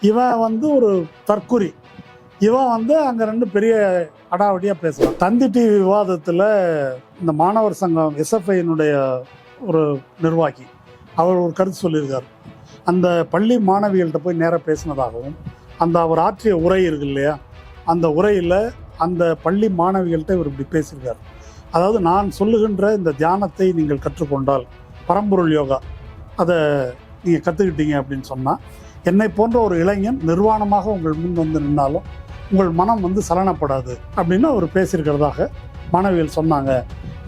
இவன் வந்து ஒரு தற்குறி. இவன் வந்து அங்கே ரெண்டு பெரிய அடாவடியாக பேசுகிறான். தந்தி டிவி விவாதத்தில் இந்த மாணவர் சங்கம் எஸ்எஃப்ஐனுடைய ஒரு நிர்வாகி அவர் ஒரு கருத்து சொல்லியிருக்கார். அந்த பள்ளி மாணவிகள்கிட்ட போய் நேராக பேசினதாகவும், அந்த அவர் ஆற்றிய உரை இருக்கு இல்லையா, அந்த உரையில் அந்த பள்ளி மாணவிகள்கிட்ட இவர் இப்படி பேசியிருக்கார். அதாவது, நான் சொல்லுகின்ற இந்த தியானத்தை நீங்கள் கற்றுக்கொண்டால், பரம்பொருள் யோகா அதை நீங்கள் கற்றுக்கிட்டீங்க அப்படின்னு சொன்னால், என்னை போன்ற ஒரு இளைஞன் நிர்வாணமாக உங்கள் முன் வந்து நின்னாலும் உங்கள் மனம் வந்து சலனப்படாது அப்படின்னு அவர் பேசியிருக்கிறதாக மாணவிகள் சொன்னாங்க.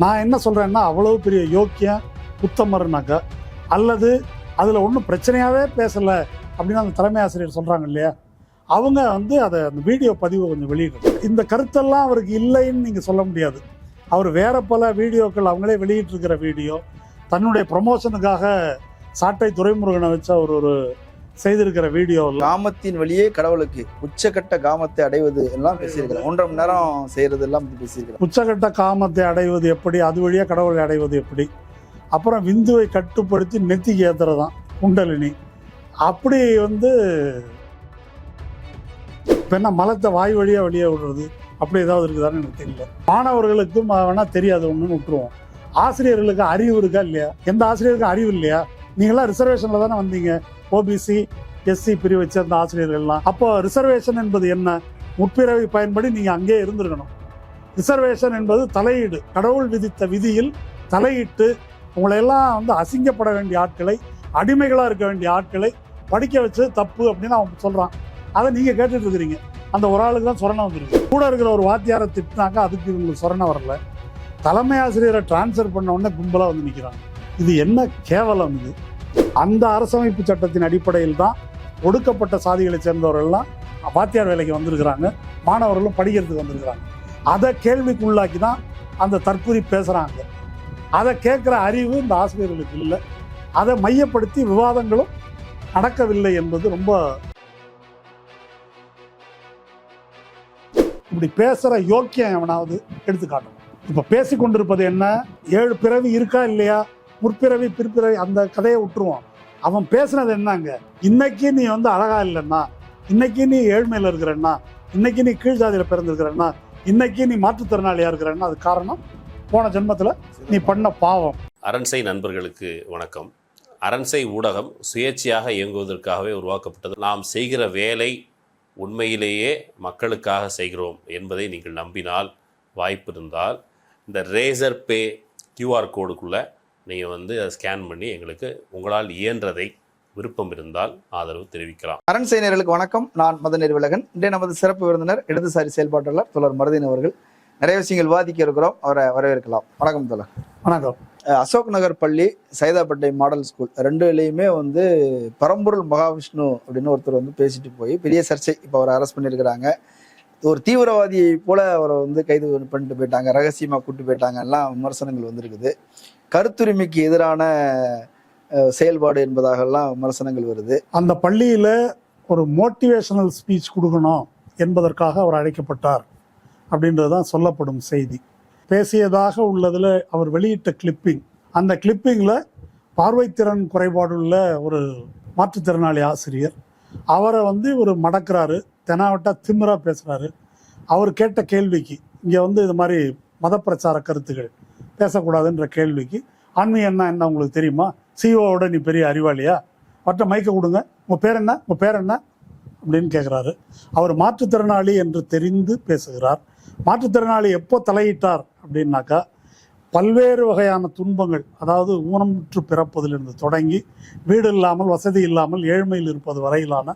நான் என்ன சொல்கிறேன்னா, அவ்வளவு பெரிய யோக்கியம் உத்தமர்னாக்கா, அல்லது அதில் ஒன்றும் பிரச்சனையாகவே பேசலை அப்படின்னு அந்த தலைமை ஆசிரியர் சொல்கிறாங்க இல்லையா, அவங்க வந்து அதை அந்த வீடியோ பதிவை கொஞ்சம் வெளியிட்டு, இந்த கருத்தெல்லாம் அவருக்கு இல்லைன்னு நீங்கள் சொல்ல முடியாது. அவர் வேற பல வீடியோக்கள் அவங்களே வெளியிட்டிருக்கிற வீடியோ, தன்னுடைய ப்ரமோஷனுக்காக சாட்டை துரைமுருகனை வச்சு அவர் ஒரு செய்திருக்கிற வீடியோ, காமத்தின் வழியே கடவுளுக்கு உச்சகட்ட காமத்தை அடைவது எல்லாம் பேசியிருக்கிறேன். 1.5 மணி நேரம் செய்யறது எல்லாம் பேசியிருக்கிறேன். உச்சகட்ட காமத்தை அடைவது எப்படி, அது வழியா கடவுளை அடைவது எப்படி, அப்புறம் விந்துவை கட்டுப்படுத்தி நெத்திக்கு ஏத்துறதான் குண்டலினி. அப்படி வந்து என்ன மலத்தை வாய் வழியா வெளியே விடுறது, அப்படி ஏதாவது இருக்குதான்னு எனக்கு தெரியல. மாணவர்களுக்கும் வேணா தெரியாது ஒன்றுன்னு விட்டுருவோம். ஆசிரியர்களுக்கு அறிவு இருக்கா இல்லையா? எந்த ஆசிரியருக்கும் அறிவு இல்லையா? நீங்களாம் ரிசர்வேஷன்ல தானே வந்தீங்க, ஓபிசி எஸ்சி பிரிவை சேர்ந்த ஆசிரியர்கள்லாம். அப்போ ரிசர்வேஷன் என்பது என்ன? முற்பிறவி பயன்படி நீங்கள் அங்கேயே இருந்திருக்கணும். ரிசர்வேஷன் என்பது தலையீடு. கடவுள் விதித்த விதியில் தலையிட்டு உங்களையெல்லாம் வந்து அசிங்கப்பட வேண்டிய ஆட்களை, அடிமைகளாக இருக்க வேண்டிய ஆட்களை படிக்க வச்சு தப்பு அப்படின்னு அவன் சொல்கிறான். அதை நீங்கள் கேட்டுட்டு இருக்கிறீங்க. அந்த ஒரு ஆளுக்கு தான் சொரணை வந்துருக்கு. கூட இருக்கிற ஒரு வாத்தியாரை திட்டினாக்கா அதுக்கு இவங்களுக்கு சொரணை வரல. தலைமை ஆசிரியரை டிரான்ஸ்ஃபர் பண்ண உடனே கும்பலாக வந்து நிற்கிறாங்க. இது என்ன கேவலம் இது? அந்த அரசமைப்பு சட்டத்தின் அடிப்படையில் தான் ஒடுக்கப்பட்ட சாதிகளை சேர்ந்தவர்கள்லாம் வாத்தியார் வேலைக்கு வந்திருக்கிறாங்க, மாணவர்களும் படிக்கிறதுக்கு வந்திருக்கிறாங்க. அதை கேள்விக்குள்ளாக்கி தான் அந்த தற்குறி பேசுகிறாங்க. அதை கேட்குற அறிவு இந்த ஆசிரியர்களுக்கு இல்லை. அதை மையப்படுத்தி விவாதங்களும் நடக்கவில்லை என்பது ரொம்ப. இப்படி பேசுகிற யோக்கியம் எவனாவது எடுத்துக்காட்டணும். இப்போ பேசி கொண்டிருப்பது என்ன? 7 பிறவி இருக்கா இல்லையா, முற்பிறவி பிற்பிறவி, அந்த கதையை விட்டுருவோம். அவன் பேசுனது என்னங்க? இன்னைக்கு நீ வந்து அழகா இல்லைன்னா, இன்னைக்கு நீ ஏழ்மையில் இருக்கிறன்னா, இன்னைக்கு நீ கீழ் ஜாதியில் பிறந்திருக்கிறன்னா, இன்னைக்கு நீ மாற்றுத்திறனாளியா இருக்கிறன்னா, அது காரணம் போன ஜென்மத்தில் நீ பண்ண பாவம். அரண்சை நண்பர்களுக்கு வணக்கம். அரண்சை ஊடகம் சுயேட்சையாக இயங்குவதற்காகவே உருவாக்கப்பட்டது. நாம் செய்கிற வேலை உண்மையிலேயே மக்களுக்காக செய்கிறோம் என்பதை நீங்கள் நம்பினால், வாய்ப்பு இருந்தால் இந்த ரேசர் பே QR கோடுக்குள்ளே நீங்கள் வந்து அதை ஸ்கேன் பண்ணி எங்களுக்கு உங்களால் இயன்றதை, விருப்பம் இருந்தால் ஆதரவு தெரிவிக்கலாம். அரண்சை நேயர்களுக்கு வணக்கம். நான் மத நெறிவலகன். இன்றைய நமது சிறப்பு விருந்தினர் இடதுசாரி செயல்பாட்டாளர் தோழர் மருதீன் அவர்கள். நிறைய விஷயங்கள் விவாதிக்க இருக்கிறோம், அவரை வரவேற்கலாம். வணக்கம் தோழர். வணக்கம். அசோக் நகர் பள்ளி, சைதாப்பேட்டை மாடல் ஸ்கூல் ரெண்டுலேயுமே வந்து பரம்பொருள் மகாவிஷ்ணு அப்படின்னு ஒருத்தர் வந்து பேசிட்டு போய் பெரிய சர்ச்சை. இப்போ அவரை அரெஸ்ட் பண்ணியிருக்கிறாங்க. ஒரு தீவிரவாதியை போல அவரை வந்து கைது பண்ணிட்டு போயிட்டாங்க, ரகசியமாக கூட்டு போயிட்டாங்க, எல்லாம் விமர்சனங்கள் வந்திருக்குது. கருத்துரிமைக்கு எதிரான செயல்பாடு என்பதாகலாம் விமர்சனங்கள் வருது. அந்த பள்ளியில் ஒரு மோட்டிவேஷனல் ஸ்பீச் கொடுக்கணும் என்பதற்காக அவர் அழைக்கப்பட்டார் அப்படின்றது தான் சொல்லப்படும் செய்தி. பேசியதாக உள்ளதில் அவர் வெளியிட்ட கிளிப்பிங், அந்த கிளிப்பிங்கில் பார்வைத்திறன் குறைபாடுள்ள ஒரு மாற்றுத்திறனாளி ஆசிரியர் அவரை வந்து ஒரு மடக்கிறாரு, தெனாவட்டா திமிரா பேசுகிறாரு. அவர் கேட்ட கேள்விக்கு, இங்கே வந்து இது மாதிரி மத பிரச்சார கருத்துக்கள் பேசக்கூடாதுன்ற கேள்விக்கு, ஆன்மீகம்னா என்ன உங்களுக்கு தெரியுமா, சிஓவோட நீ பெரிய அறிவாளியா, மற்ற மைக்க கொடுங்க, உங்கள் பேர் என்ன, உங்கள் பேர் என்ன அப்படின்னு கேட்குறாரு. அவர் மாற்றுத்திறனாளி என்று தெரிந்து பேசுகிறார். மாற்றுத்திறனாளி எப்போ தலையிட்டார் அப்படின்னாக்கா, பல்வேறு வகையான துன்பங்கள், அதாவது ஊனமுற்று பிறப்பதிலிருந்து தொடங்கி வீடு இல்லாமல், வசதி இல்லாமல், ஏழ்மையில் இருப்பது வரையிலான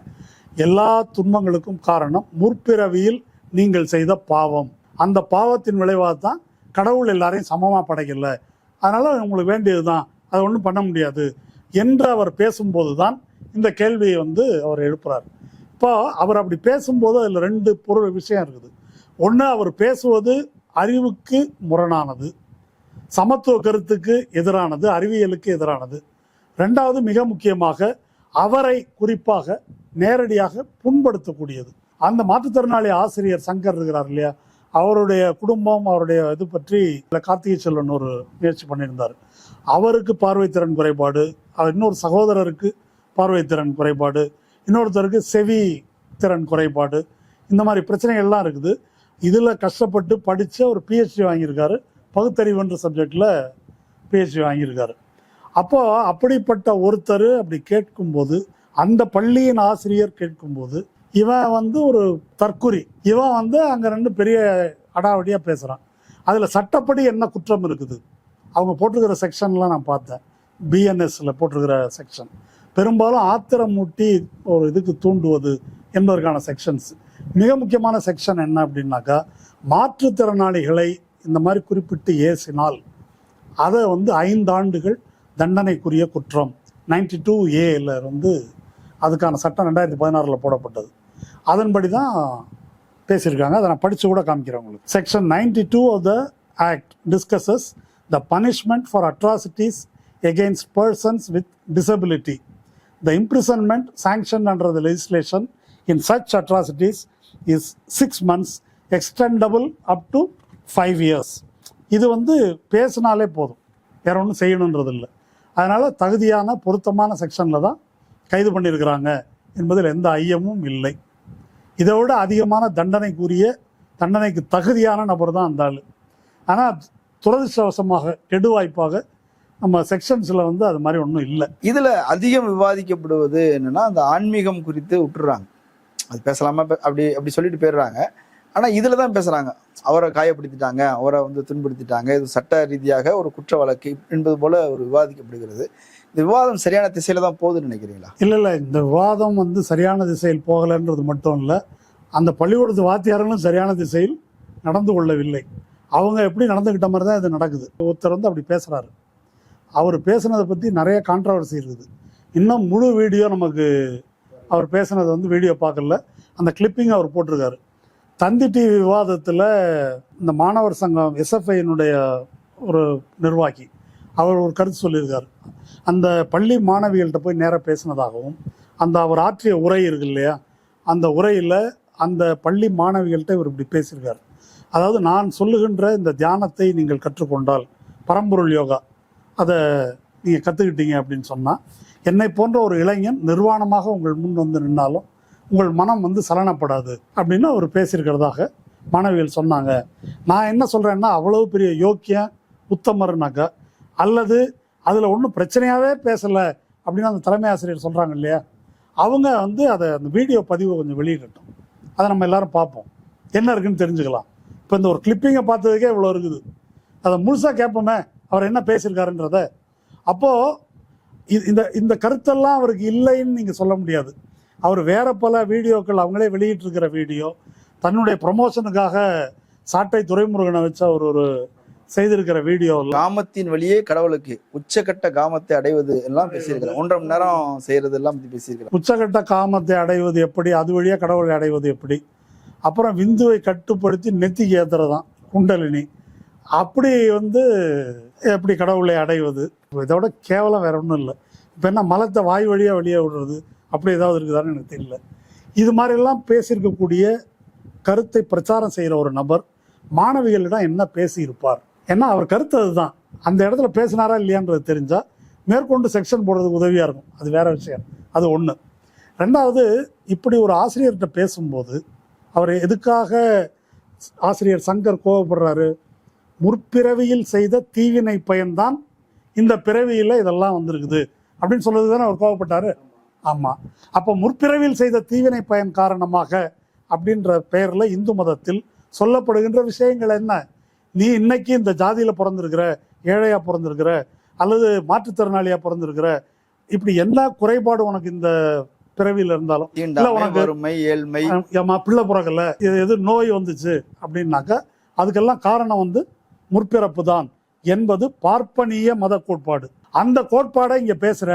எல்லா துன்பங்களுக்கும் காரணம் முற்பிறவியில் நீங்கள் செய்த பாவம். அந்த பாவத்தின் விளைவாக தான் கடவுள் எல்லாரையும் சமமாக படைக்கல, அதனால் உங்களுக்கு வேண்டியது தான், அதை ஒன்றும் பண்ண முடியாது என்று அவர் பேசும்போது தான் இந்த கேள்வியை வந்து அவர் எழுப்புறார். இப்போ அவர் அப்படி பேசும்போது அதில் 2 விஷயம் இருக்குது. ஒன்று, அவர் பேசுவது அறிவுக்கு முரணானது, சமத்துவ கருத்துக்கு எதிரானது, அறிவியலுக்கு எதிரானது. 2வது, மிக முக்கியமாக அவரை குறிப்பாக நேரடியாக புண்படுத்தக்கூடியது. அந்த மாற்றுத்திறனாளி ஆசிரியர் சங்கர் இருக்கிறார் இல்லையா, அவருடைய குடும்பம், அவருடைய இது பற்றி கார்த்திகை செல்வன் ஒரு முயற்சி பண்ணியிருந்தார். அவருக்கு பார்வைத்திறன் குறைபாடு, இன்னொரு சகோதரருக்கு பார்வைத்திறன் குறைபாடு, இன்னொருத்தருக்கு செவி திறன் குறைபாடு, இந்த மாதிரி பிரச்சனைகள்லாம் இருக்குது. இதில் கஷ்டப்பட்டு படித்த ஒரு பிஹெச்டி வாங்கியிருக்காரு, பகுத்தறிவுன்ற சப்ஜெக்டில் பிஹெச்டி வாங்கியிருக்காரு. அப்போது அப்படிப்பட்ட ஒருத்தர் அப்படி கேட்கும்போது, அந்த பள்ளியின் ஆசிரியர் கேட்கும்போது, இவன் ஒரு தற்குறி, இவன் அங்கே 2 பெரிய அடாவடியாக பேசுகிறான். அதில் சட்டப்படி என்ன குற்றம் இருக்குது? அவங்க போட்டிருக்கிற செக்ஷன்லாம் நான் பார்த்தேன், பிஎன்எஸ்ல போட்டிருக்கிற செக்ஷன் பெரும்பாலும் ஆத்திரம் மூட்டி ஒரு இதுக்கு தூண்டுவது என்பதற்கான செக்ஷன்ஸ். மிக முக்கியமான செக்ஷன் என்ன அப்படின்னாக்கா, மாற்றுத்திறனாளிகளை இந்த மாதிரி குறிப்பிட்டு ஏசினால் அதை 5 ஆண்டுகள் தண்டனைக்குரிய குற்றம் 92A அதுக்கான சட்டம் 2016 போடப்பட்டது. அதன்படி தான் பேசியிருக்காங்க. அதை நான் படித்து கூட காமிக்கிறேன் உங்களுக்கு. Section 92 of the act discusses the punishment for atrocities against persons with disability. The imprisonment sanctioned under the legislation in such atrocities is 6 months, extendable up to 5 years. இது பேசினாலே போதும், வேற ஒன்றும் செய்யணுன்றது இல்லை. அதனால் தகுதியான பொருத்தமான செக்ஷனில் தான் கைது பண்ணியிருக்கிறாங்க என்பதில் எந்த ஐயமும் இல்லை. இதை விட அதிகமான தண்டனைக்கு தகுதியான நபர் தான் அந்த ஆள். ஆனால் துரதிர்ஷ்டவசமாக கெடுவாய்ப்பாக நம்ம செக்ஷன்ஸில் அது மாதிரி ஒன்றும் இல்லை. இதில் அதிகம் விவாதிக்கப்படுவது என்னன்னா, அந்த ஆன்மீகம் குறித்து விட்டுறாங்க. அது பேசலாமா அப்படி சொல்லிட்டு போயிடுறாங்க. ஆனால் இதில் தான் பேசுகிறாங்க, அவரை காயப்படுத்திட்டாங்க, அவரை துன்புறுத்திட்டாங்க, இது சட்ட ரீதியாக ஒரு குற்ற வழக்கு என்பது போல ஒரு விவாதிக்கப்படுகிறது. இந்த விவாதம் சரியான திசையில தான் போகுதுன்னு நினைக்கிறீங்களா? இல்லை, இந்த விவாதம் சரியான திசையில் போகலைன்றது மட்டும் இல்லை, அந்த பள்ளிக்கூடத்து வாத்தியாரங்களும் சரியான திசையில் நடந்து கொள்ளவில்லை. அவங்க எப்படி நடந்துக்கிட்ட மாதிரி தான் இது நடக்குது. ஒருத்தர் அப்படி பேசுகிறாரு, அவர் பேசுனதை பற்றி நிறைய கான்ட்ரவர்சி இருக்குது. இன்னும் முழு வீடியோ நமக்கு அவர் பேசுனது வீடியோ பார்க்கல, அந்த கிளிப்பிங் அவர் போட்டிருக்காரு. தந்தி டிவி விவாதத்தில் இந்த மாணவர் சங்கம் எஸ்எஃப்ஐனுடைய ஒரு நிர்வாகி அவர் ஒரு கருத்து சொல்லியிருக்காரு. அந்த பள்ளி மாணவிகள்கிட்ட போய் நேராக பேசினதாகவும், அவர் ஆற்றிய உரை இருக்கு இல்லையா, அந்த உரையில் அந்த பள்ளி மாணவிகள்கிட்ட இவர் இப்படி பேசியிருக்காரு. அதாவது, நான் சொல்லுகின்ற இந்த தியானத்தை நீங்கள் கற்றுக்கொண்டால், பரம்பொருள் யோகா, அதை நீங்கள் கற்றுக்கிட்டீங்க அப்படின்னு சொன்னால், என்னை போன்ற ஒரு இளைஞன் நிர்வாணமாக உங்கள் முன் நின்னாலும் உங்கள் மனம் சலனப்படாது அப்படின்னு அவர் பேசியிருக்கிறதாக மாணவிகள் சொன்னாங்க. நான் என்ன சொல்கிறேன்னா, அவ்வளவு பெரிய யோக்கியம் உத்தமர்னாக்கா, அல்லது அதில் ஒன்றும் பிரச்சனையாகவே பேசலை அப்படின்னு அந்த தலைமை ஆசிரியர் சொல்கிறாங்க இல்லையா, அவங்க அதை அந்த வீடியோ பதிவை கொஞ்சம் வெளியிடட்டும், அதை நம்ம எல்லாரும் பார்ப்போம், என்ன இருக்குன்னு தெரிஞ்சுக்கலாம். இப்போ இந்த ஒரு கிளிப்பிங்கை பார்த்ததுக்கே இவ்வளோ இருக்குது, அதை முழுசாக கேட்போமே அவர் என்ன பேசியிருக்காருன்றத. அப்போது இந்த கருத்தெல்லாம் அவருக்கு இல்லைன்னு நீங்கள் சொல்ல முடியாது. அவர் வேற பல வீடியோக்கள் அவங்களே வெளியிட்டிருக்கிற வீடியோ, தன்னுடைய ப்ரமோஷனுக்காக சாட்டை துரைமுருகனை வச்ச ஒரு செய்திருக்கிற வீடியோ, காமத்தின் வழியே கடவுளுக்கு உச்சகட்ட காமத்தை அடைவது எல்லாம் பேசியிருக்கிறேன். 1.5 மணி நேரம் செய்யறது எல்லாம் பற்றி பேசியிருக்கிறேன். உச்சகட்ட காமத்தை அடைவது எப்படி, அது வழியாக கடவுளை அடைவது எப்படி, அப்புறம் விந்துவை கட்டுப்படுத்தி நெத்திக்கு ஏத்துறதான் குண்டலினி, அப்படி எப்படி கடவுளை அடைவது. இதோட கேவலம் வேற ஒன்றும் இல்லை. இப்போ என்ன மலத்தை வாய் வழியாக வெளியே விடுறது, அப்படி ஏதாவது இருக்குதான்னு எனக்கு தெரியல. இது மாதிரிலாம் பேசியிருக்கக்கூடிய கருத்தை பிரச்சாரம் செய்கிற ஒரு நபர் மாணவிகளிடம் என்ன பேசியிருப்பார்? ஏன்னா அவர் கருத்து அதுதான். அந்த இடத்துல பேசினாரா இல்லையான்றது தெரிஞ்சால் மேற்கொண்டு செக்ஷன் போடுறதுக்கு உதவியாக இருக்கும், அது வேற விஷயம். அது ஒன்று. ரெண்டாவது, இப்படி ஒரு ஆசிரியர்கிட்ட பேசும்போது அவர் எதுக்காக ஆசிரியர் சங்கர் கோவப்படுறாரு? முற்பிறவியில் செய்த தீவினை பயன்தான் இந்த பிறவியில் இதெல்லாம் வந்திருக்குது அப்படின்னு சொல்றது தானே அவர் கோவப்பட்டாரு. ஆமாம். அப்போ முற்பிறவியில் செய்த தீவினை பயன் காரணமாக அப்படின்ற பெயரில் இந்து மதத்தில் சொல்லப்படுகின்ற விஷயங்கள் என்ன? நீ இன்னைக்கு இந்த ஜாதியில் பிறந்திருக்கிற, ஏழையாக பிறந்திருக்கிற, அல்லது மாற்றுத்திறனாளியாக பிறந்திருக்கிற, இப்படி என்ன குறைபாடு உனக்கு இந்த பிறவியில் இருந்தாலும், இல்லை உனக்கு ஏழ்மை, பிள்ளை பிறக்கல, எது நோய் வந்துச்சு அப்படின்னாக்கா அதுக்கெல்லாம் காரணம் முற்பிறப்பு தான் என்பது பார்ப்பனிய மத கோட்பாடு. அந்த கோட்பாடை இங்கே பேசுகிற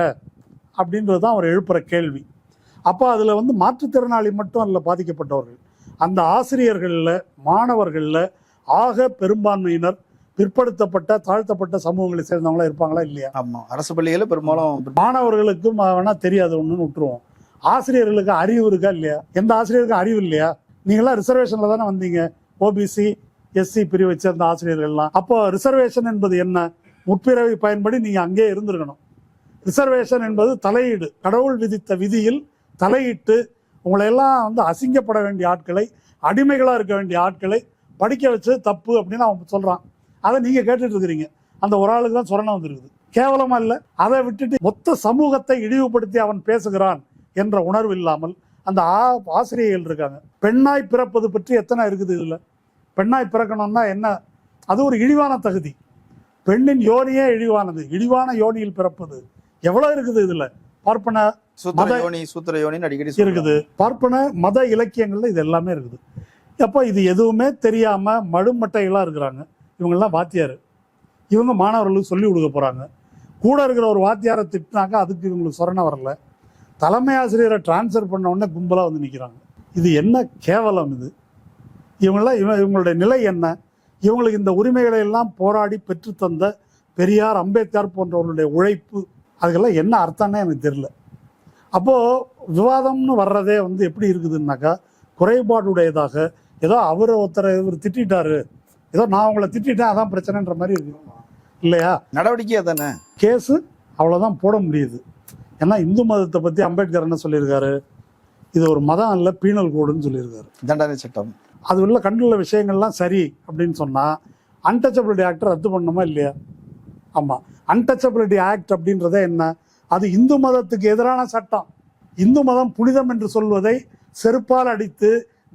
அப்படின்றது தான் அவர் எழுப்புற கேள்வி. அப்போ அதில் மாற்றுத்திறனாளி மட்டும் அதில் பாதிக்கப்பட்டவர்கள், அந்த ஆசிரியர்களில், மாணவர்களில் ஆக பெரும்பான்மையினர் பிற்படுத்தப்பட்ட தாழ்த்தப்பட்ட சமூகங்களை சேர்ந்தவங்களா இருப்பாங்களா இல்லையா? ஆமாம். அரசு பள்ளிகளில் பெரும்பாலும் மாணவர்களுக்கும் வேணா தெரியாது ஒன்றுன்னு விட்டுருவோம். ஆசிரியர்களுக்கு அறிவு இருக்கா இல்லையா? எந்த ஆசிரியருக்கும் அறிவு இல்லையா? நீங்களாம் ரிசர்வேஷனில் தானே வந்தீங்க, ஓபிசி எஸ்சி பிரிவை சேர்ந்த ஆசிரியர்கள்லாம். அப்போ ரிசர்வேஷன் என்பது என்ன? முற்பிறவி பயன்படி நீங்கள் அங்கே இருந்திருக்கணும். ரிசர்வேஷன் என்பது தலையீடு, கடவுள் விதித்த விதியில் தலையிட்டு உங்களை எல்லாம் வந்து அசிங்கப்பட வேண்டிய ஆட்களை, அடிமைகளாக இருக்க வேண்டிய ஆட்களை படிக்க வச்சு தப்பு அப்படின்னு அவன் சொல்கிறான். அதை நீங்கள் கேட்டுட்டு இருக்கிறீங்க. அந்த ஒரு ஆளுக்கு தான் சொரணை வந்துருக்குது. கேவலமா இல்லை? அதை விட்டுட்டு மொத்த சமூகத்தை இழிவுபடுத்தி அவன் பேசுகிறான் என்ற உணர்வு இல்லாமல் அந்த ஆசிரியர்கள் இருக்காங்க. பெண்ணாய் பிறப்பது பற்றி எத்தனை இருக்குது இதில்? பெண்ணாய் பிறக்கணும்னா என்ன? அது ஒரு இழிவான தகுதி. பெண்ணின் யோனியே இழிவானது. இழிவான யோனியில் பிறப்பது எவ்வளவு இருக்குது இதுல. பார்ப்பன அடிக்கடி இருக்குது. பார்ப்பன மத இலக்கியங்கள்ல இது எல்லாமே இருக்குது. அப்போ இது எதுவுமே தெரியாம மடுமட்டைகளா இருக்கிறாங்க. இவங்கெல்லாம் வாத்தியார். இவங்க மாணவர்களுக்கு சொல்லி கொடுக்க போறாங்க. கூட இருக்கிற ஒரு வாத்தியாரை திட்டினாக்கா அதுக்கு இவங்களுக்கு சொரணை வரல. தலைமை ஆசிரியரை டிரான்ஸ்ஃபர் பண்ண உடனே கும்பலா வந்து நிற்கிறாங்க. இது என்ன கேவலம் இது? இவங்களுடைய நிலை என்ன? இவங்களுக்கு இந்த உரிமைகளை எல்லாம் போராடி பெற்றுத்தந்த பெரியார், அம்பேத்கர் போன்றவர்களுடைய உழைப்பு, அதுக்கெல்லாம் என்ன அர்த்தம்னே எனக்கு தெரியல. அப்போது விவாதம்னு வர்றதே வந்து எப்படி இருக்குதுன்னாக்கா, குறைபாடுடையதாக, ஏதோ அவரை ஒருத்தரை இவர் திட்டாரு, ஏதோ நான் உங்களை திட்டேன் அதான் பிரச்சனைன்ற மாதிரி இருக்கு இல்லையா? நடவடிக்கையா தானே கேஸு அவ்வளோதான் போட முடியுது. ஏன்னா இந்து மதத்தை பற்றி அம்பேத்கர் என்ன சொல்லியிருக்காரு? இது ஒரு மதம் அல்ல, பீனல் கோடுன்னு சொல்லியிருக்காரு, தண்டனை சட்டம். அது உள்ள கண்டுள்ள விஷயங்கள்லாம் சரி அப்படின்னு சொன்னால் அன்டச்சபிலிட்டி ஆக்டை ரத்து பண்ணணுமா இல்லையா? ஆமாம். அன்டச்சபிலிட்டி ஆக்ட் அப்படின்றதே என்ன? அது இந்து மதத்துக்கு எதிரான சட்டம். இந்து மதம் புனிதம் என்று சொல்வதை செருப்பால் அடித்து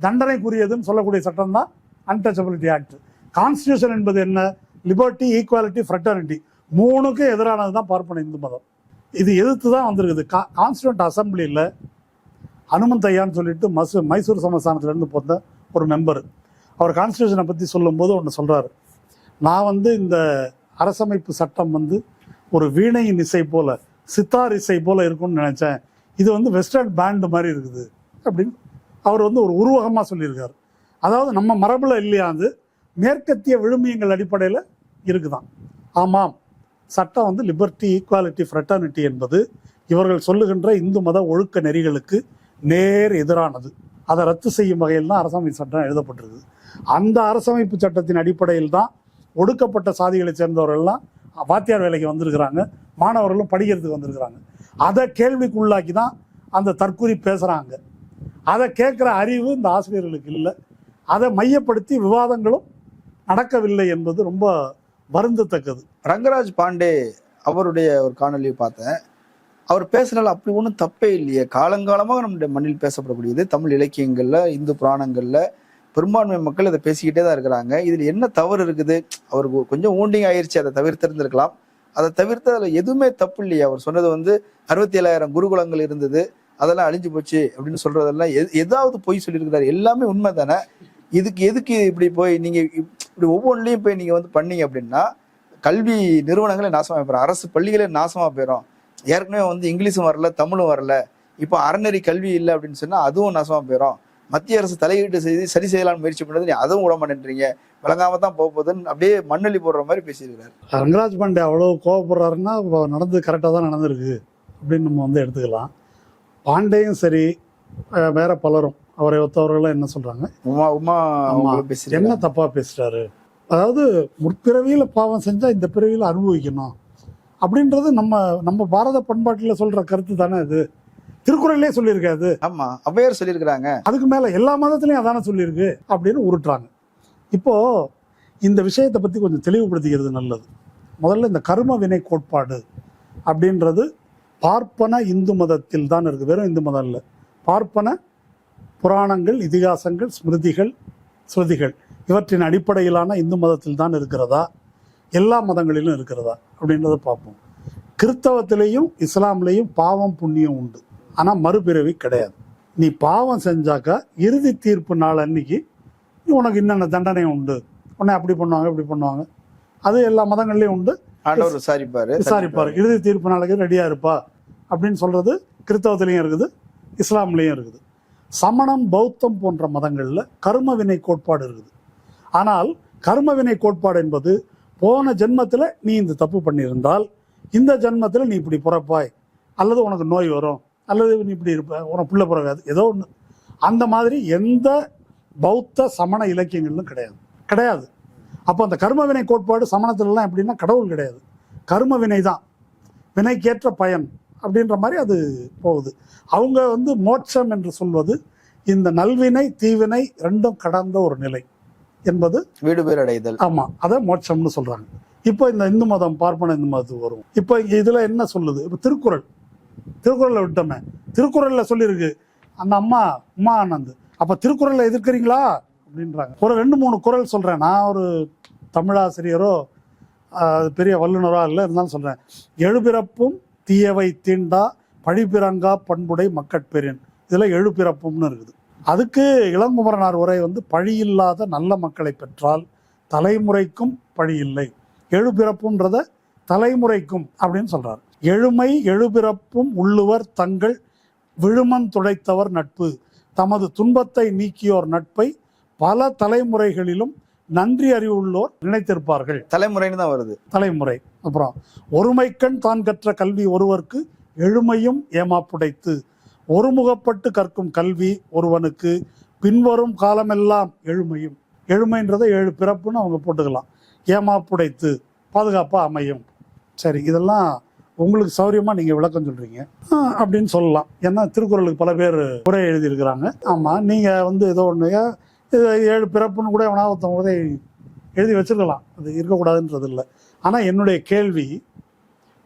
தண்டனைக்குரியதுன்னு சொல்லக்கூடிய சட்டம் தான் அன்டச்சபிலிட்டி ஆக்ட். கான்ஸ்டியூஷன் என்பது என்ன? லிபர்ட்டி, ஈக்குவாலிட்டி, ஃப்ரெட்டர்னிட்டி, மூணுக்கும் எதிரானது தான் பார்ப்பன இந்து மதம். இது எதிர்த்து தான் வந்திருக்குது. கான்ஸ்டியூண்ட் அசம்பிளியில் அனுமந்தையான்னு சொல்லிட்டு மைசூர் சமஸ்தானத்திலேருந்து போந்த ஒரு மெம்பர், அவர் கான்ஸ்டியூஷனை பற்றி சொல்லும்போது ஒன்று சொல்கிறாரு. நான் வந்து இந்த அரசமைப்பு சட்டம் வந்து ஒரு வீணையின் இசை போல, சித்தார் இசை போல இருக்கும்னு நினச்சேன். இது வந்து வெஸ்டர்ன் பேண்டு மாதிரி இருக்குது அப்படின்னு அவர் வந்து ஒரு உருவகமாக சொல்லியிருக்காரு. அதாவது நம்ம மரபில் இல்லையா, அது மேற்கத்திய விழுமியங்கள் அடிப்படையில் இருக்குதான். ஆமாம், சட்டம் வந்து லிபர்ட்டி, ஈக்குவாலிட்டி, ஃப்ரெட்டர்னிட்டி என்பது இவர்கள் சொல்லுகின்ற இந்து மத ஒழுக்க நெறிகளுக்கு நேர் எதிரானது. அதை ரத்து செய்யும் வகையில் தான் அரசமைப்பு சட்டம் எழுதப்பட்டிருக்குது. அந்த அரசமைப்பு சட்டத்தின் அடிப்படையில் தான் ஒடுக்கப்பட்ட சாதிகளை சேர்ந்தவர்கள்லாம் வாத்தியார் வேலைக்கு வந்திருக்கிறாங்க, மாணவர்களும் படிக்கிறதுக்கு வந்திருக்கிறாங்க. அதை கேள்விக்குள்ளாக்கி தான் அந்த தற்கூரி பேசுகிறாங்க. அதை கேட்குற அறிவு இந்த ஆசிரியர்களுக்கு இல்லை. அதை மையப்படுத்தி விவாதங்களும் நடக்கவில்லை என்பது ரொம்ப வருந்தத்தக்கது. ரங்கராஜ் பாண்டே அவருடைய ஒரு காணொலியை பார்த்தேன். அவர் பேசுனால அப்படி ஒன்றும் தப்பே இல்லையே. காலங்காலமாக நம்முடைய மண்ணில் பேசப்படக்கூடியது, தமிழ் இலக்கியங்கள்ல, இந்து புராணங்கள்ல பெரும்பான்மை மக்கள் இதை பேசிக்கிட்டே தான் இருக்கிறாங்க. இதில் என்ன தவறு இருக்குது? அவருக்கு கொஞ்சம் ஊண்டிங் ஆயிடுச்சு, அதை தவிர்த்திருந்திருக்கலாம். அதை தவிர்த்து அதில் எதுவுமே தப்பு இல்லையா? அவர் சொன்னது வந்து 67,000 குருகுலங்கள் இருந்தது, அதெல்லாம் அழிஞ்சு போச்சு அப்படின்னு சொல்றதெல்லாம் ஏதாவது பொய் சொல்லியிருக்கிறாரு. எல்லாமே உண்மை தானே. எதுக்கு இப்படி போய் நீங்க இப்படி ஒவ்வொன்றிலையும் போய் நீங்க வந்து பண்ணீங்க அப்படின்னா கல்வி நிறுவனங்களே நாசமா போயிடும், அரசு பள்ளிகளே நாசமா போயிடும். ஏற்கனவே வந்து இங்கிலீஷும் வரல, தமிழும் வரல, இப்போ அறநெறி கல்வி இல்லை அப்படின்னு சொன்னா அதுவும் நாசமா போயிடும். மத்திய அரசு தலையீட்டு செய்து சரி செய்யலாம்னு முயற்சி பண்ணுறது, நீ அதுவும் விட மாட்டேன்றீங்க, விளங்காம தான் போகுதுன்னு அப்படியே மண்ணள்ளி போடுற மாதிரி பேசியிருக்கிறாரு. ரங்கராஜ் பாண்டே அவ்வளோ கோவப்படுறாருன்னா நடந்தது கரெக்டாக தான் நடந்திருக்கு அப்படின்னு நம்ம வந்து எடுத்துக்கலாம். பாண்டேயும் சரி, வேற பலரும் அவரை ஒத்தவர்களும் என்ன சொல்றாங்க, என்ன தப்பா பேசுறாரு, அதாவது முற்பிறவியில் பாவம் செஞ்சா இந்த பிறவியில் அனுபவிக்கணும் அப்படின்றது நம்ம பாரத பண்பாட்டில் சொல்ற கருத்து தானே அது. திருக்குறளே சொல்லியிருக்காது. ஆமா, அவ்வையார் சொல்லியிருக்கிறாங்க. அதுக்கு மேல எல்லா மதத்திலையும் அதானே சொல்லியிருக்கு அப்படின்னு உருட்டுறாங்க. இப்போ இந்த விஷயத்தை பத்தி கொஞ்சம் தெளிவுபடுத்திக்கிறது நல்லது. முதல்ல இந்த கர்ம வினை கோட்பாடு அப்படின்றது பார்ப்பன இந்து மதத்தில் தான் இருக்கு. வெறும் இந்து மதம் இல்லை, பார்ப்பன புராணங்கள், இதிகாசங்கள், ஸ்ருதிகள் இவற்றின் அடிப்படையிலான இந்து மதத்தில் தான் இருக்கிறதா, எல்லா மதங்களிலும் இருக்கிறதா அப்படின்றத பார்ப்போம். கிறிஸ்தவத்திலையும் இஸ்லாம்லேயும் பாவம் புண்ணியம் உண்டு, ஆனால் மறுபிறவி கிடையாது. நீ பாவம் செஞ்சாக்கா இறுதி தீர்ப்பு நாள் அன்னைக்கு உனக்கு என்னென்ன தண்டனை உண்டு, உன்னை அப்படி பண்ணுவாங்க இப்படி பண்ணுவாங்க, அது எல்லா மதங்கள்லையும் உண்டு. விசாரிப்பாரு, இறுதி தீர்ப்பு நாளைக்கு ரெடியா இருப்பா அப்படின்னு சொல்றது கிறிஸ்தவத்திலையும் இருக்குது, இஸ்லாம்லேயும் இருக்குது. சமணம், பௌத்தம் போன்ற மதங்கள்ல கர்ம வினை கோட்பாடு இருக்குது. ஆனால் கர்ம வினை கோட்பாடு என்பது போன ஜென்மத்தில் நீ இந்த தப்பு பண்ணியிருந்தால் இந்த ஜென்மத்தில் நீ இப்படி பிறப்பாய், அல்லது உனக்கு நோய் வரும், அல்லது நீ இப்படி இருப்ப, உனக்கு பிள்ளை பிறகாது, ஏதோ ஒன்று. அந்த மாதிரி எந்த பௌத்த சமண இலக்கியங்களும் கிடையாது. அப்போ அந்த கர்ம வினை கோட்பாடு சமணத்திலலாம் எப்படின்னா கடவுள் கிடையாது, கர்ம வினை தான், வினைக்கேற்ற பயன் அப்படின்ற மாதிரி அது போகுது. அவங்க வந்து மோட்சம் என்று சொல்வது இந்த நல்வினை தீவினை ரெண்டும் கடந்த ஒரு நிலை என்பது வீடு பேர் அடைதல். ஆமா, அதை மோட்சம்னு சொல்றாங்க. இப்போ இந்த இந்து மதம் பார்ப்பன இந்து மதத்துக்கு வரும். இப்போ இதுல என்ன சொல்லுது? இப்போ திருக்குறளை விட்டோமே, திருக்குறள்ல சொல்லியிருக்கு அந்த அம்மா உமா ஆனந்த். அப்ப திருக்குறளை எதிர்க்கிறீங்களா அப்படின்றாங்க. ஒரு 2-3 குறள் சொல்றேன். நான் ஒரு தமிழாசிரியரோ பெரிய வல்லுநரோ இல்லை, இருந்தாலும் சொல்றேன். எழுபிறப்பும் தீயவை தீண்டா பழிபிறங்கா பண்புடை மக்கட்பெறின், இதுல எழுபிறப்பும்னு இருக்குது. அதுக்கு இளங்குமரனார் உரை வந்து பழியில்லாத நல்ல மக்களை பெற்றால் தலைமுறைக்கும் பழி இல்லை, எழுபிறப்புன்றத தலைமுறைக்கும் அப்படின்னு சொல்றாரு. எழுமை எழுபிறப்பும் உள்ளுவர் தங்கள் விழுமன் துடைத்தவர் நட்பு, தமது துன்பத்தை நீக்கியோர் நட்பை பல தலைமுறைகளிலும் நன்றி அறிவுள்ளோர் நினைத்திருப்பார்கள். தலைமுறைன்னு தான் வருது, தலைமுறை. அப்புறம் ஒருமைக்கண் தான் கற்ற கல்வி ஒருவருக்கு எழுமையும் ஏமாப்புடைத்து, ஒருமுகப்பட்டு கற்கும் கல்வி ஒருவனுக்கு பின்வரும் காலமெல்லாம் எழுமையும். எழுமைன்றதை 7 பிறப்புன்னு அவங்க போட்டுக்கலாம். ஏமாப்புடைத்து பாதுகாப்பா அமையும். சரி, இதெல்லாம் உங்களுக்கு சௌரியமா நீங்க விளக்கம் சொல்றீங்க அப்படின்னு சொல்லலாம். ஏன்னா திருக்குறளுக்கு பல பேர் உரை எழுதியிருக்கிறாங்க. ஆமா, நீங்க வந்து ஏதோ ஒன்று 7 பிறப்புன்னு கூட எவனா ஒருத்தவங்க உரை எழுதி வச்சிருக்கலாம், அது இருக்கக்கூடாதுன்றது இல்லை. ஆனா என்னுடைய கேள்வி,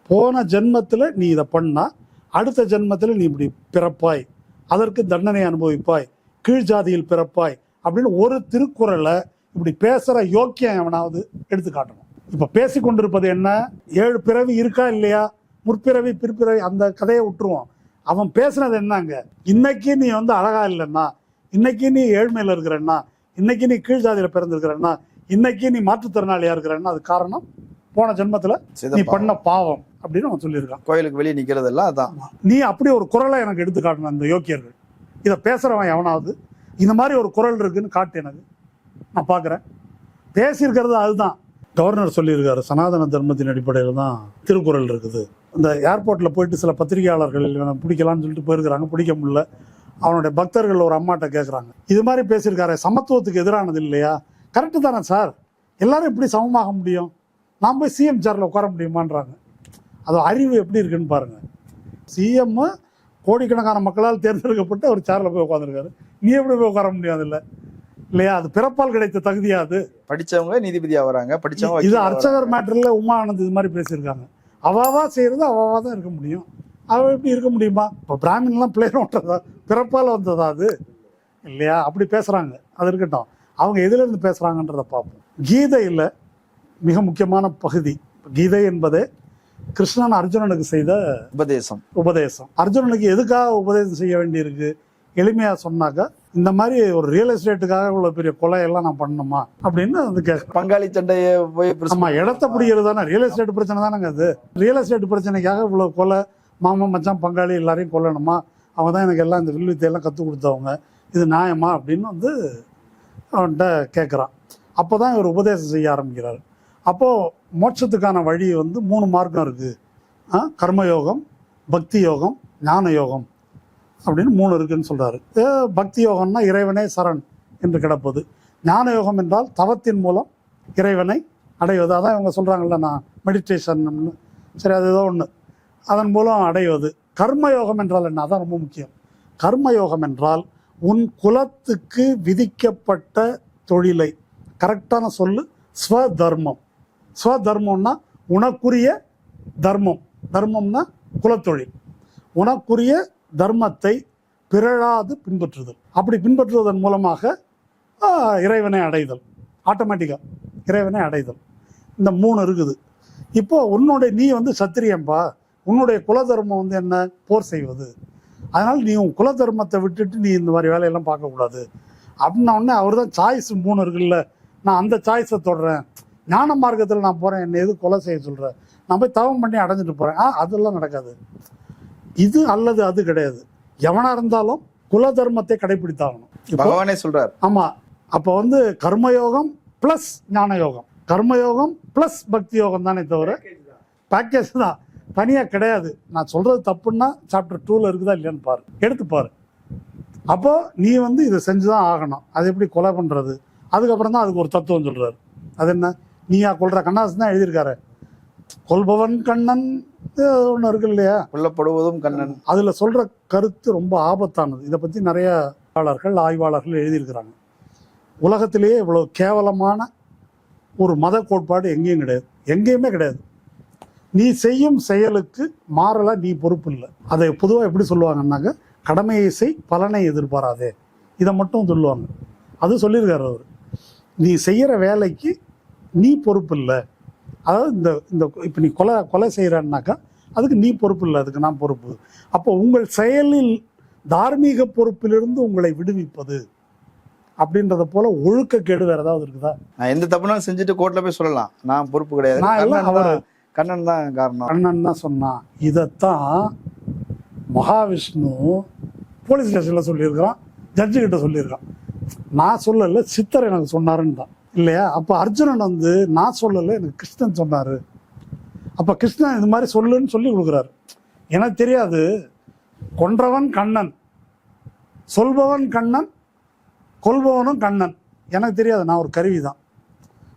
போன ஜென்மத்தில் நீ இதை பண்ணா அடுத்த ஜென்மத்தில் நீ இப்படி பிறப்பாய், அதற்கு தண்டனை அனுபவிப்பாய், கீழ் ஜாதியில் பிறப்பாய் அப்படின்னு ஒரு திருக்குறளை இப்படி பேசுற யோக்கியம் எவனாவது எடுத்து காட்டணும். இப்ப பேசி கொண்டிருப்பது என்ன? 7 பிறவி இருக்கா இல்லையா, முற்பிறவி பிற்பிறவி, அந்த கதையை விட்டுருவோம். அவன் பேசுனது என்னங்க? இன்னைக்கு நீ வந்து அழகா இல்லைன்னா, இன்னைக்கு நீ ஏழ்மையில இருக்கிறன்னா, இன்னைக்கு நீ கீழ் ஜாதியில பிறந்திருக்கிறன்னா, இன்னைக்கு நீ மாற்றுத்திறனாளியா இருக்கிறன்னா, அது காரணம் போன ஜென்மத்துல நீ பண்ண பாவம் அப்படின்னு அவன் சொல்லியிருக்கான். கோயிலுக்கு வெளியே நிக்கிறதெல்லாம் அதான். நீ அப்படி ஒரு குறளை எனக்கு எடுத்து காட்டணும். அந்த யோக்கியர்கள் இதை பேசுறவன் எவனாவது இந்த மாதிரி ஒரு குறள் இருக்குன்னு காட்டு, எனக்கு நான் பாக்குறேன். பேசியிருக்கிறது அதுதான். கவர்னர் சொல்லியிருக்காரு, சனாதன தர்மத்தின் அடிப்படையில் தான் திருக்குறள் இருக்குது. இந்த ஏர்போர்ட்ல போயிட்டு சில பத்திரிகையாளர்கள் பிடிக்கலாம்னு சொல்லிட்டு போயிருக்கிறாங்க, பிடிக்க முடியல. அவனுடைய பக்தர்கள் ஒரு அம்மாட்ட கேட்குறாங்க, இது மாதிரி பேசியிருக்காரு, சமத்துவத்துக்கு எதிரானது இல்லையா? கரெக்டு தானே சார், எல்லாரும் எப்படி சமமாக முடியும்? நான் போய் சிஎம் சேர்ல உட்கார முடியுமான்றாங்க. அது அறிவு எப்படி இருக்குன்னு பாருங்க. சிஎம் கோடிக்கணக்கான மக்களால் தேர்ந்தெடுக்கப்பட்டு அவர் சேர்ல போய் உட்காந்துருக்காரு, நீ எப்படி போய் உட்கார முடியாது இல்லை இல்லையா? அது பிறப்பால் கிடைத்த தகுதியாது. படிச்சவங்க நீதிபதியா வராங்க, படிச்சவங்க. இது அர்ச்சகர் மேட்டர்ல உமா ஆனந்த் இது மாதிரி பேசியிருக்காங்க. அவாவா செய்யறது அவாவா தான் இருக்க முடியும், அவ எப்படி இருக்க முடியுமா? இப்போ பிராமின்லாம் பிளேன் ஓட்டுறதா, பிறப்பால் வந்ததா அது இல்லையா? அப்படி பேசுறாங்க. அது இருக்கட்டும், அவங்க எதுல இருந்து பேசுறாங்கன்றத பார்ப்போம். கீதையில மிக முக்கியமான பகுதி, கீதை என்பது கிருஷ்ணன் அர்ஜுனனுக்கு செய்த உபதேசம். அர்ஜுனனுக்கு எதுக்காக உபதேசம் செய்ய வேண்டியிருக்கு? எளிமையா சொன்னாக்க, இந்த மாதிரி ஒரு ரியல் எஸ்டேட்டுக்காக இவ்வளவு பெரிய கொலையெல்லாம் நான் பண்ணணுமா அப்படின்னு வந்து பங்காளி சண்டையை போய் ஆமா, இடத்த பிடிக்கிறது தானே ரியல் எஸ்டேட் பிரச்சனை தானேங்க. அது ரியல் எஸ்டேட் பிரச்சனைக்காக இவ்வளவு கொலை, மாமா மச்சான் பங்காளி எல்லாரையும் கொல்லணுமா? அவங்க தான் எனக்கு எல்லாம் இந்த வில்வித்தையெல்லாம் கற்றுக் கொடுத்தவங்க, இது நியாயமா அப்படின்னு வந்து அவன்கிட்ட கேட்குறான். அப்போதான் இவர் உபதேசம் செய்ய ஆரம்பிக்கிறார். அப்போது மோட்சத்துக்கான வழி வந்து 3 மார்க்கம் இருக்குது. கர்மயோகம், பக்தி யோகம், ஞான யோகம் அப்படின்னு 3 இருக்குன்னு சொல்கிறாரு. பக்தி யோகம்னா இறைவனே சரண் என்று கிடப்பது. ஞான யோகம் என்றால் தவத்தின் மூலம் இறைவனை அடைவது. அதான் இவங்க சொல்கிறாங்கல்ல, நான் மெடிடேஷன், சரி அது ஏதோ ஒன்று, அதன் மூலம் அடைவது. கர்மயோகம் என்றால் என்ன? அதான் ரொம்ப முக்கியம். கர்மயோகம் என்றால் உன் குலத்துக்கு விதிக்கப்பட்ட தொழிலை, கரெக்டான சொல்லு ஸ்வதர்மம். ஸ்வதர்மம்னா உனக்குரிய தர்மம், தர்மம்னா குலத்தொழில். உனக்குரிய தர்மத்தை பிறழாது பின்பற்றுதல். அப்படி பின்பற்றுவதன் மூலமாக இறைவனை அடைதல், ஆட்டோமேட்டிக்காக இறைவனை அடைதல். இந்த 3 இருக்குது. இப்போ உன்னுடைய நீ வந்து சத்திரியம்பா, உன்னுடைய குலதர்மம் வந்து என்ன? போர் செய்வது. அதனால் நீ உன் குலதர்மத்தை விட்டுட்டு நீ இந்த மாதிரி வேலையெல்லாம் பார்க்கக்கூடாது அப்படின்ன உடனே அவர் தான் சாய்ஸ் 3 இருக்குல்ல, நான் அந்த சாய்ஸை தொடறேன், ஞான மார்க்கத்தில் நான் போகிறேன், என்னை எது கொலை செய்ய சொல்கிறேன், நான் போய் தவம் பண்ணி அடைஞ்சிட்டு போகிறேன், அதெல்லாம் நடக்காது. இது அல்லது அது கிடையாது. எவனா இருந்தாலும் குல தர்மத்தை கடைபிடித்தாகணும், பகவானே சொல்றார். ஆமா, அப்போ வந்து கர்மயோகம் பிளஸ் ஞான யோகம், கர்மயோகம் பிளஸ் பக்தி யோகம் தானே தவிர பேக்கேஜ் தான், தனியா கிடையாது. நான் சொல்றது தப்புன்னா சாப்டர் 2ல இருக்குதா இல்லையான்னு பாரு, எடுத்து பாரு. அப்போ நீ வந்து இதை செஞ்சுதான் ஆகணும். அது எப்படி கொலை பண்றது? அதுக்கப்புறம் தான் அதுக்கு ஒரு தத்துவம் சொல்றாரு. அது என்ன? நீயா கொல்ற? கண்ணாசன் தான் எழுதியிருக்காரு, கொல்பவன் கண்ணன் ஒன்று இருக்கு இல்லையா, கொல்லப்படுவதும் கண்ணன். அதுல சொல்ற கருத்து ரொம்ப ஆபத்தானது. இதை பத்தி நிறைய ஆய்வாளர்கள் எழுதியிருக்கிறாங்க. உலகத்திலேயே இவ்வளவு கேவலமான ஒரு மத கோட்பாடு எங்கேயும் கிடையாது, எங்கேயுமே கிடையாது. நீ செய்யும் செயலுக்கு மாறலா நீ பொறுப்பு இல்லை. அதை பொதுவாக எப்படி சொல்லுவாங்கன்னாக்க, கடமையை செய் பலனை எதிர்பாராதே, இதை மட்டும் சொல்லுவாங்க. அது சொல்லியிருக்காரு அவர். நீ செய்கிற வேலைக்கு நீ பொறுப்பு இல்லை. அதாவது இந்த இந்த இப்போ நீ கொலை செய்கிறன்னாக்கா அதுக்கு நீ பொறுப்பு இல்லை, அதுக்கு நான் பொறுப்பு. அப்போ உங்கள் செயலில் தார்மீக பொறுப்பிலிருந்து உங்களை விடுவிப்பது அப்படின்றத போல ஒழுக்கக்கேடு வேற ஏதாவது இருக்குதா? நான் எந்த தப்புனாலும் செஞ்சுட்டு கோர்ட்ல போய் சொல்லலாம், நான் பொறுப்பு கிடையாது, கண்ணன் தான் காரணம். கண்ணன் தான் சொன்னான். இதைத்தான் மகாவிஷ்ணு போலீஸ் ஸ்டேஷன்ல சொல்லியிருக்கிறான், ஜட்ஜு கிட்ட சொல்லியிருக்கான். நான் சொல்லலை, சித்தர் எனக்கு சொன்னாருன்னு தான் இல்லையா? அப்போ அர்ஜுனன் வந்து நான் சொல்லலை, எனக்கு கிருஷ்ணன் சொன்னாரு. அப்போ கிருஷ்ணன் இது மாதிரி சொல்லுன்னு சொல்லி கொடுக்குறாரு. எனக்கு தெரியாது, கொன்றவன் கண்ணன், சொல்பவன் கண்ணன், கொல்பவனும் கண்ணன், எனக்கு தெரியாது, நான் ஒரு கருவி தான்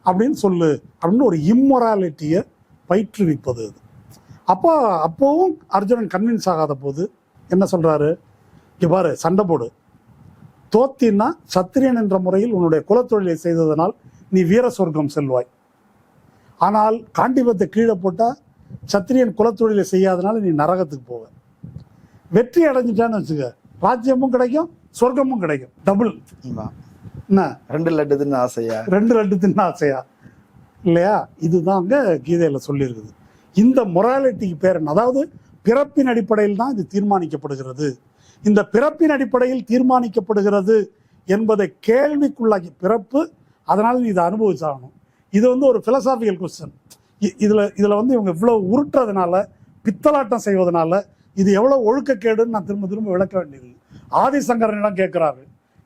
அப்படின்னு சொல்லு அப்படின்னு ஒரு இம்மொராலிட்டியை பயிற்றுவிப்பது அது. அப்போவும் அர்ஜுனன் கன்வின்ஸ் ஆகாத போது என்ன சொல்றாரு, இங்க பாரு, சண்டை போடு, தோத்தின்னா சத்திரியன் என்ற முறையில் உன்னுடைய குலத்தொழிலை செய்ததனால் நீ வீர சொர்க்கம் செல்வாய். ஆனால் காண்டிபத்தை கீழே போட்டா சத்திரியன் குலத்தொழிலை செய்யாதனால நீ நரகத்துக்கு போவ. வெற்றி அடைஞ்சிட்டான்னு வச்சுக்க, ராஜ்யமும் கிடைக்கும் சொர்க்கமும் கிடைக்கும், டபுள். என்ன 2 லட்டு தின்னு ஆசையா, 2 லட்டு தின்னு ஆசையா இல்லையா? இதுதாங்க கீதையில சொல்லியிருக்குது. இந்த மொராலிட்டிக்கு பேர் என்ன? அதாவது பிறப்பின் அடிப்படையில் தான் இது தீர்மானிக்கப்படுகிறது. இந்த பிறப்பின் அடிப்படையில் தீர்மானிக்கப்படுகிறது என்பதை கேள்விக்குள்ளாக்கி, பிறப்பு அதனால நீ இதை அனுபவிச்சாகணும், இது வந்து ஒரு பிலசாபிக்கல் கொஸ்டின். இதுல வந்து இவங்க இவ்வளவு உருட்டுறதுனால, பித்தலாட்டம் செய்வதனால இது எவ்வளவு ஒழுக்கக்கேடுன்னு நான் திரும்ப திரும்ப விளக்க வேண்டியது. ஆதிசங்கரனிடம் கேட்கிறாரு,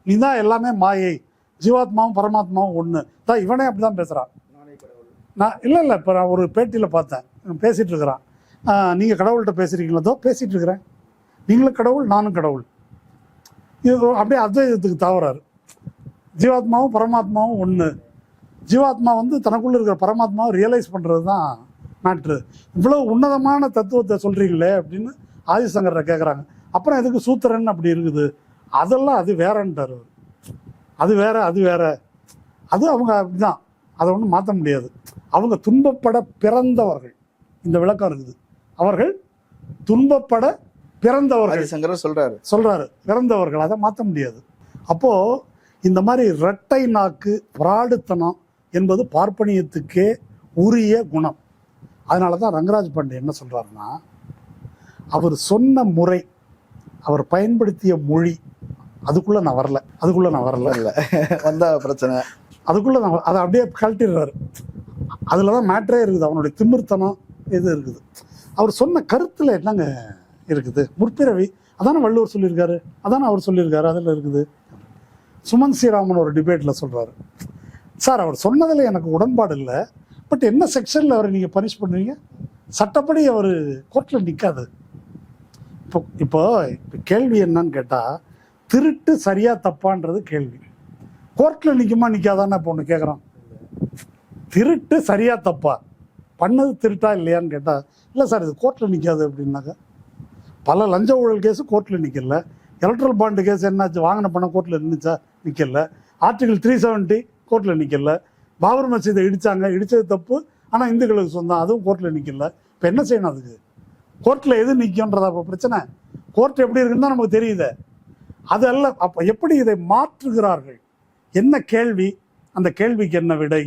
நீ தான் எல்லாமே மாயை, ஜீவாத்மாவும் பரமாத்மாவும் ஒண்ணு தான். இவனே அப்படிதான் பேசுறான். நான் இல்லை இப்போ நான் ஒரு பேட்டியில் பார்த்தேன், பேசிட்டு இருக்கிறான். நீங்கள் கடவுள்கிட்ட பேசுறீங்களோ? பேசிட்டு இருக்கிறேன், நீங்களும் கடவுள் நானும் கடவுள். இது அப்படியே அத்வைதத்துக்கு தவறாரு. ஜீவாத்மாவும் பரமாத்மாவும் ஒன்று. ஜீவாத்மா வந்து தனக்குள்ள இருக்கிற பரமாத்மாவை ரியலைஸ் பண்ணுறது தான் மேட்ரு. இவ்வளோ உன்னதமான தத்துவத்தை சொல்கிறீங்களே அப்படின்னு ஆதிசங்கரை கேட்குறாங்க. அப்புறம் எதுக்கு சூத்திரன் அப்படி இருக்குது? அதெல்லாம் அது வேறன்ட்டார். அது வேற, அது வேற, அது அவங்க அப்படிதான், அதை ஒன்றும் மாற்ற முடியாது. அவங்க துன்பப்பட பிறந்தவர்கள். இந்த விளக்கம் இருக்குது, அவர்கள் துன்பப்பட பிறந்தவர்கள் சொல்றாரு, பிறந்தவர்கள், அதை மாற்ற முடியாது. அப்போ இந்த மாதிரி இரட்டை நாக்கு பிராடுத்தனம் என்பது பார்ப்பனியத்துக்கே உரிய குணம். அதனாலதான் ரங்கராஜ் பாண்டே என்ன சொல்றாருன்னா, அவர் சொன்ன முறை, அவர் பயன்படுத்திய மொழி, அதுக்குள்ள நான் வரல வந்தா பிரச்சனை, அதுக்குள்ள நான் அதை அப்படியே கழட்டிடுறாரு. அதுலதான் மேட்டரே இருக்குது, அவனுடைய திமிர்த்தனம் இது இருக்குது. அவர் சொன்ன கருத்துல என்னங்க இருக்குது? முற்பிறவி, அதான வள்ளுவர் சொல்லியிருக்காரு, அதான அவர் சொல்லியிருக்காரு, அதில் இருக்குது. சுமன் ஸ்ரீராமன் ஒரு டிபேட்ல சொல்றாரு, சார் அவர் சொன்னதுல எனக்கு உடன்பாடு இல்லை, பட் என்ன செக்ஷன்ல அவரை நீங்க பனிஷ் பண்ணுவீங்க? சட்டப்படி அவர் கோர்ட்ல நிற்காது. இப்போ கேள்வி என்னன்னு கேட்டா, திருட்டு சரியா தப்பான்றது கேள்வி. கோர்ட்ல நிற்குமா நிற்காதான்னு இப்போ ஒன்று கேட்குறான். திருட்டு சரியா தப்பா, பண்ணது திருட்டா இல்லையான்னு கேட்டா, இல்லை சார் இது கோர்ட்ல நிற்காது அப்படின்னாக்கா. பல லஞ்ச ஊழல் கேஸு கோர்ட்ல நிற்கல, எலக்ட்ரல் பாண்டு கேஸ் என்னாச்சு, வாங்கின பணம் கோர்ட்ல நின்றுச்சா? நிற்கல. ஆர்டிகல் 370 கோர்ட்ல நிற்கல. பாபர் மசீதை இடிச்சது தப்பு, ஆனால் இந்துக்களுக்கு சொந்தம், அதுவும் கோர்ட்ல நிற்கல. இப்போ என்ன செய்யணும்? அதுக்கு கோர்ட்ல எது நிற்கும்ன்றதா இப்போ பிரச்சனை? கோர்ட் எப்படி இருக்குன்னு தான் நமக்கு தெரியுது. அது அல்ல. அப்போ எப்படி இதை மாற்றுகிறார்கள், என்ன கேள்வி, அந்த கேள்விக்கு என்ன விடை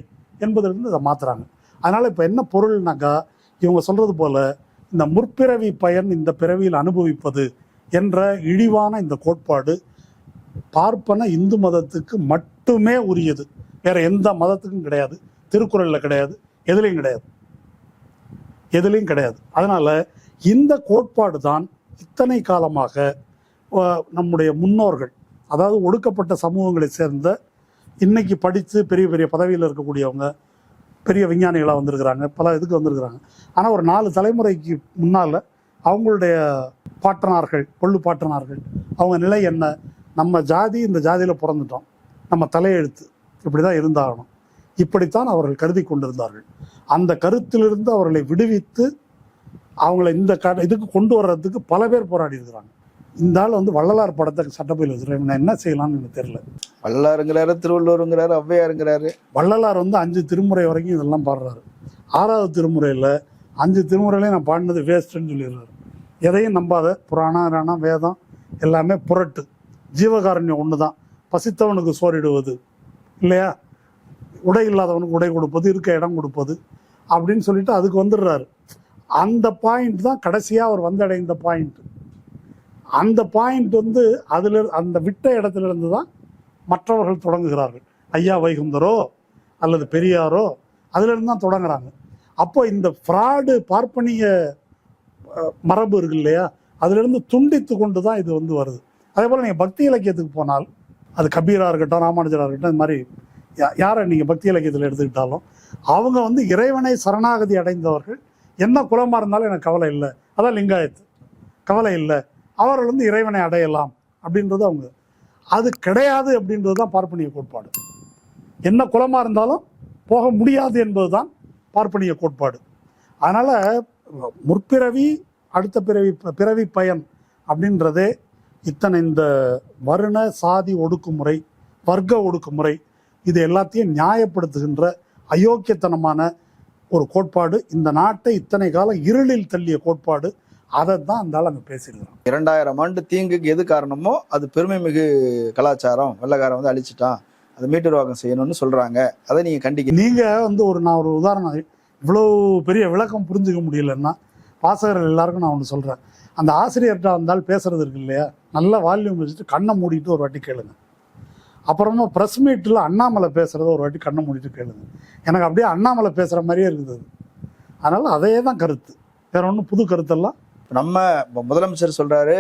என்பதிலிருந்து இதை மாத்துறாங்க. அதனால இப்போ என்ன பொருள்னாக்கா, இவங்க சொல்றது போல இந்த முற்பிறவி பயன் இந்த பிறவியில் அனுபவிப்பது என்ற இழிவான இந்த கோட்பாடு பார்ப்பன இந்து மதத்துக்கு மட்டுமே உரியது, வேற எந்த மதத்துக்கும் கிடையாது. திருக்குறள்ல கிடையாது, எதுலையும் கிடையாது. அதனால இந்த கோட்பாடு தான் இத்தனை காலமாக நம்முடைய முன்னோர்கள், அதாவது ஒடுக்கப்பட்ட சமூகங்களை சேர்ந்த, இன்னைக்கு படித்து பெரிய பெரிய பதவியில் இருக்கக்கூடியவங்க, பெரிய விஞ்ஞானிகளாக வந்திருக்கிறாங்க, பல இதுக்கு வந்திருக்கிறாங்க. ஆனால் ஒரு 4 தலைமுறைக்கு முன்னால் அவங்களுடைய பாட்டனார்கள், கொள்ளு பாட்டனார்கள், அவங்க நிலை என்ன? நம்ம ஜாதி, இந்த ஜாதியில் பிறந்துட்டோம், நம்ம தலையெழுத்து இப்படி தான் இருந்தாகணும், இப்படித்தான் அவர்கள் கருதி கொண்டிருந்தார்கள். அந்த கருத்திலிருந்து அவர்களை விடுவித்து அவங்கள இந்த இதுக்கு கொண்டு வர்றதுக்கு பல பேர் போராடி இருக்கிறாங்க. இந்த ஆள் வந்து வள்ளலார் படத்தை சட்டப்பையில் வச்சுருக்கேன், நான் என்ன செய்யலாம்னு எனக்கு தெரியல. வள்ளலாருங்கிறாரு, திருவள்ளுவருங்கிறாரு, ஔவையாருங்கிறாரு. வள்ளலார் வந்து 5 திருமுறை வரைக்கும் இதெல்லாம் பாடுறாரு. 6வது திருமுறையில் 5 திருமுறையிலையும் நான் பாடினது வேஸ்ட்டுன்னு சொல்லிடுறாரு. எதையும் நம்பாத, புராணம் வேதம் எல்லாமே புரட்டு, ஜீவகாருண்யம் ஒன்று தான், பசித்தவனுக்கு சோறிடுவது இல்லையா, உடை இல்லாதவனுக்கு உடை கொடுப்பது, இருக்க இடம் கொடுப்பது அப்படின்னு சொல்லிட்டு அதுக்கு வந்துடுறாரு. அந்த பாயிண்ட் தான் கடைசியாக அவர் வந்தடைந்த பாயிண்ட். அந்த பாயிண்ட் வந்து அதில் அந்த விட்ட இடத்துல இருந்து தான் மற்றவர்கள் தொடங்குகிறார்கள். ஐயா வைகுந்தரோ அல்லது பெரியாரோ அதிலிருந்து தான் தொடங்குறாங்க. அப்போ இந்த ஃப்ராடு பார்ப்பனிய மரபு இருக்கு இல்லையா, அதிலிருந்து துண்டித்து கொண்டு தான் இது வந்து வருது. அதே போல் நீங்கள் பக்தி இலக்கியத்துக்கு போனால், அது கபீராக இருக்கட்டும், ராமானுஜராக இருக்கட்டும், இது மாதிரி யாரை நீங்கள் பக்தி இலக்கியத்தில் எடுத்துக்கிட்டாலும் அவங்க வந்து இறைவனை சரணாகதி அடைந்தவர்கள். என்ன குலமாக இருந்தாலும் எனக்கு கவலை இல்லை, அதான் லிங்காயத்து, கவலை இல்லை, அவர்கள் வந்து இறைவனை அடையலாம் அப்படின்றது அவங்க. அது கிடையாது அப்படின்றது தான் பார்ப்பனிய கோட்பாடு. என்ன குலமாக இருந்தாலும் போக முடியாது என்பது தான் பார்ப்பனிய கோட்பாடு. அதனால் முற்பிறவி அடுத்த பிறவி பயன் அப்படின்றதே இத்தனை இந்த வருண சாதி ஒடுக்குமுறை, வர்க்க ஒடுக்குமுறை, இது எல்லாத்தையும் நியாயப்படுத்துகின்ற அயோக்கியத்தனமான ஒரு கோட்பாடு. இந்த நாட்டை இத்தனை காலம் இருளில் தள்ளிய கோட்பாடு. அதை தான் அந்த ஆள் அங்கே பேசியிருக்கிறோம். 2000 ஆண்டு தீங்குக்கு எது காரணமோ அது பெருமை மிகு கலாச்சாரம், வெள்ளக்காரன் வந்து அழிச்சிட்டான், அதை மீட்டுருவாக்கம் செய்யணும்னு சொல்றாங்க. அதை நீங்க கண்டிக்க. நீங்க வந்து நான் ஒரு உதாரணம், இவ்வளோ பெரிய விளக்கம் புரிஞ்சுக்க முடியலன்னா வாசகர்கள் எல்லாருக்கும் நான் ஒன்று சொல்கிறேன். அந்த ஆசிரியர்கிட்ட வந்தால் பேசுறது இருக்கு இல்லையா, நல்ல வால்யூம் வச்சுட்டு கண்ணை மூடிட்டு ஒரு வாட்டி கேளுங்க. அப்புறமா ப்ரெஸ் மீட்டில் அண்ணாமலை பேசுகிறத ஒரு வாட்டி கண்ணை மூடிட்டு கேளுங்க. எனக்கு அப்படியே அண்ணாமலை பேசுகிற மாதிரியே இருக்குது. அதனால் அதையே தான் கருத்து, வேற ஒன்றும் புது கருத்தெல்லாம். நம்ம முதலமைச்சர் சொல்றாரு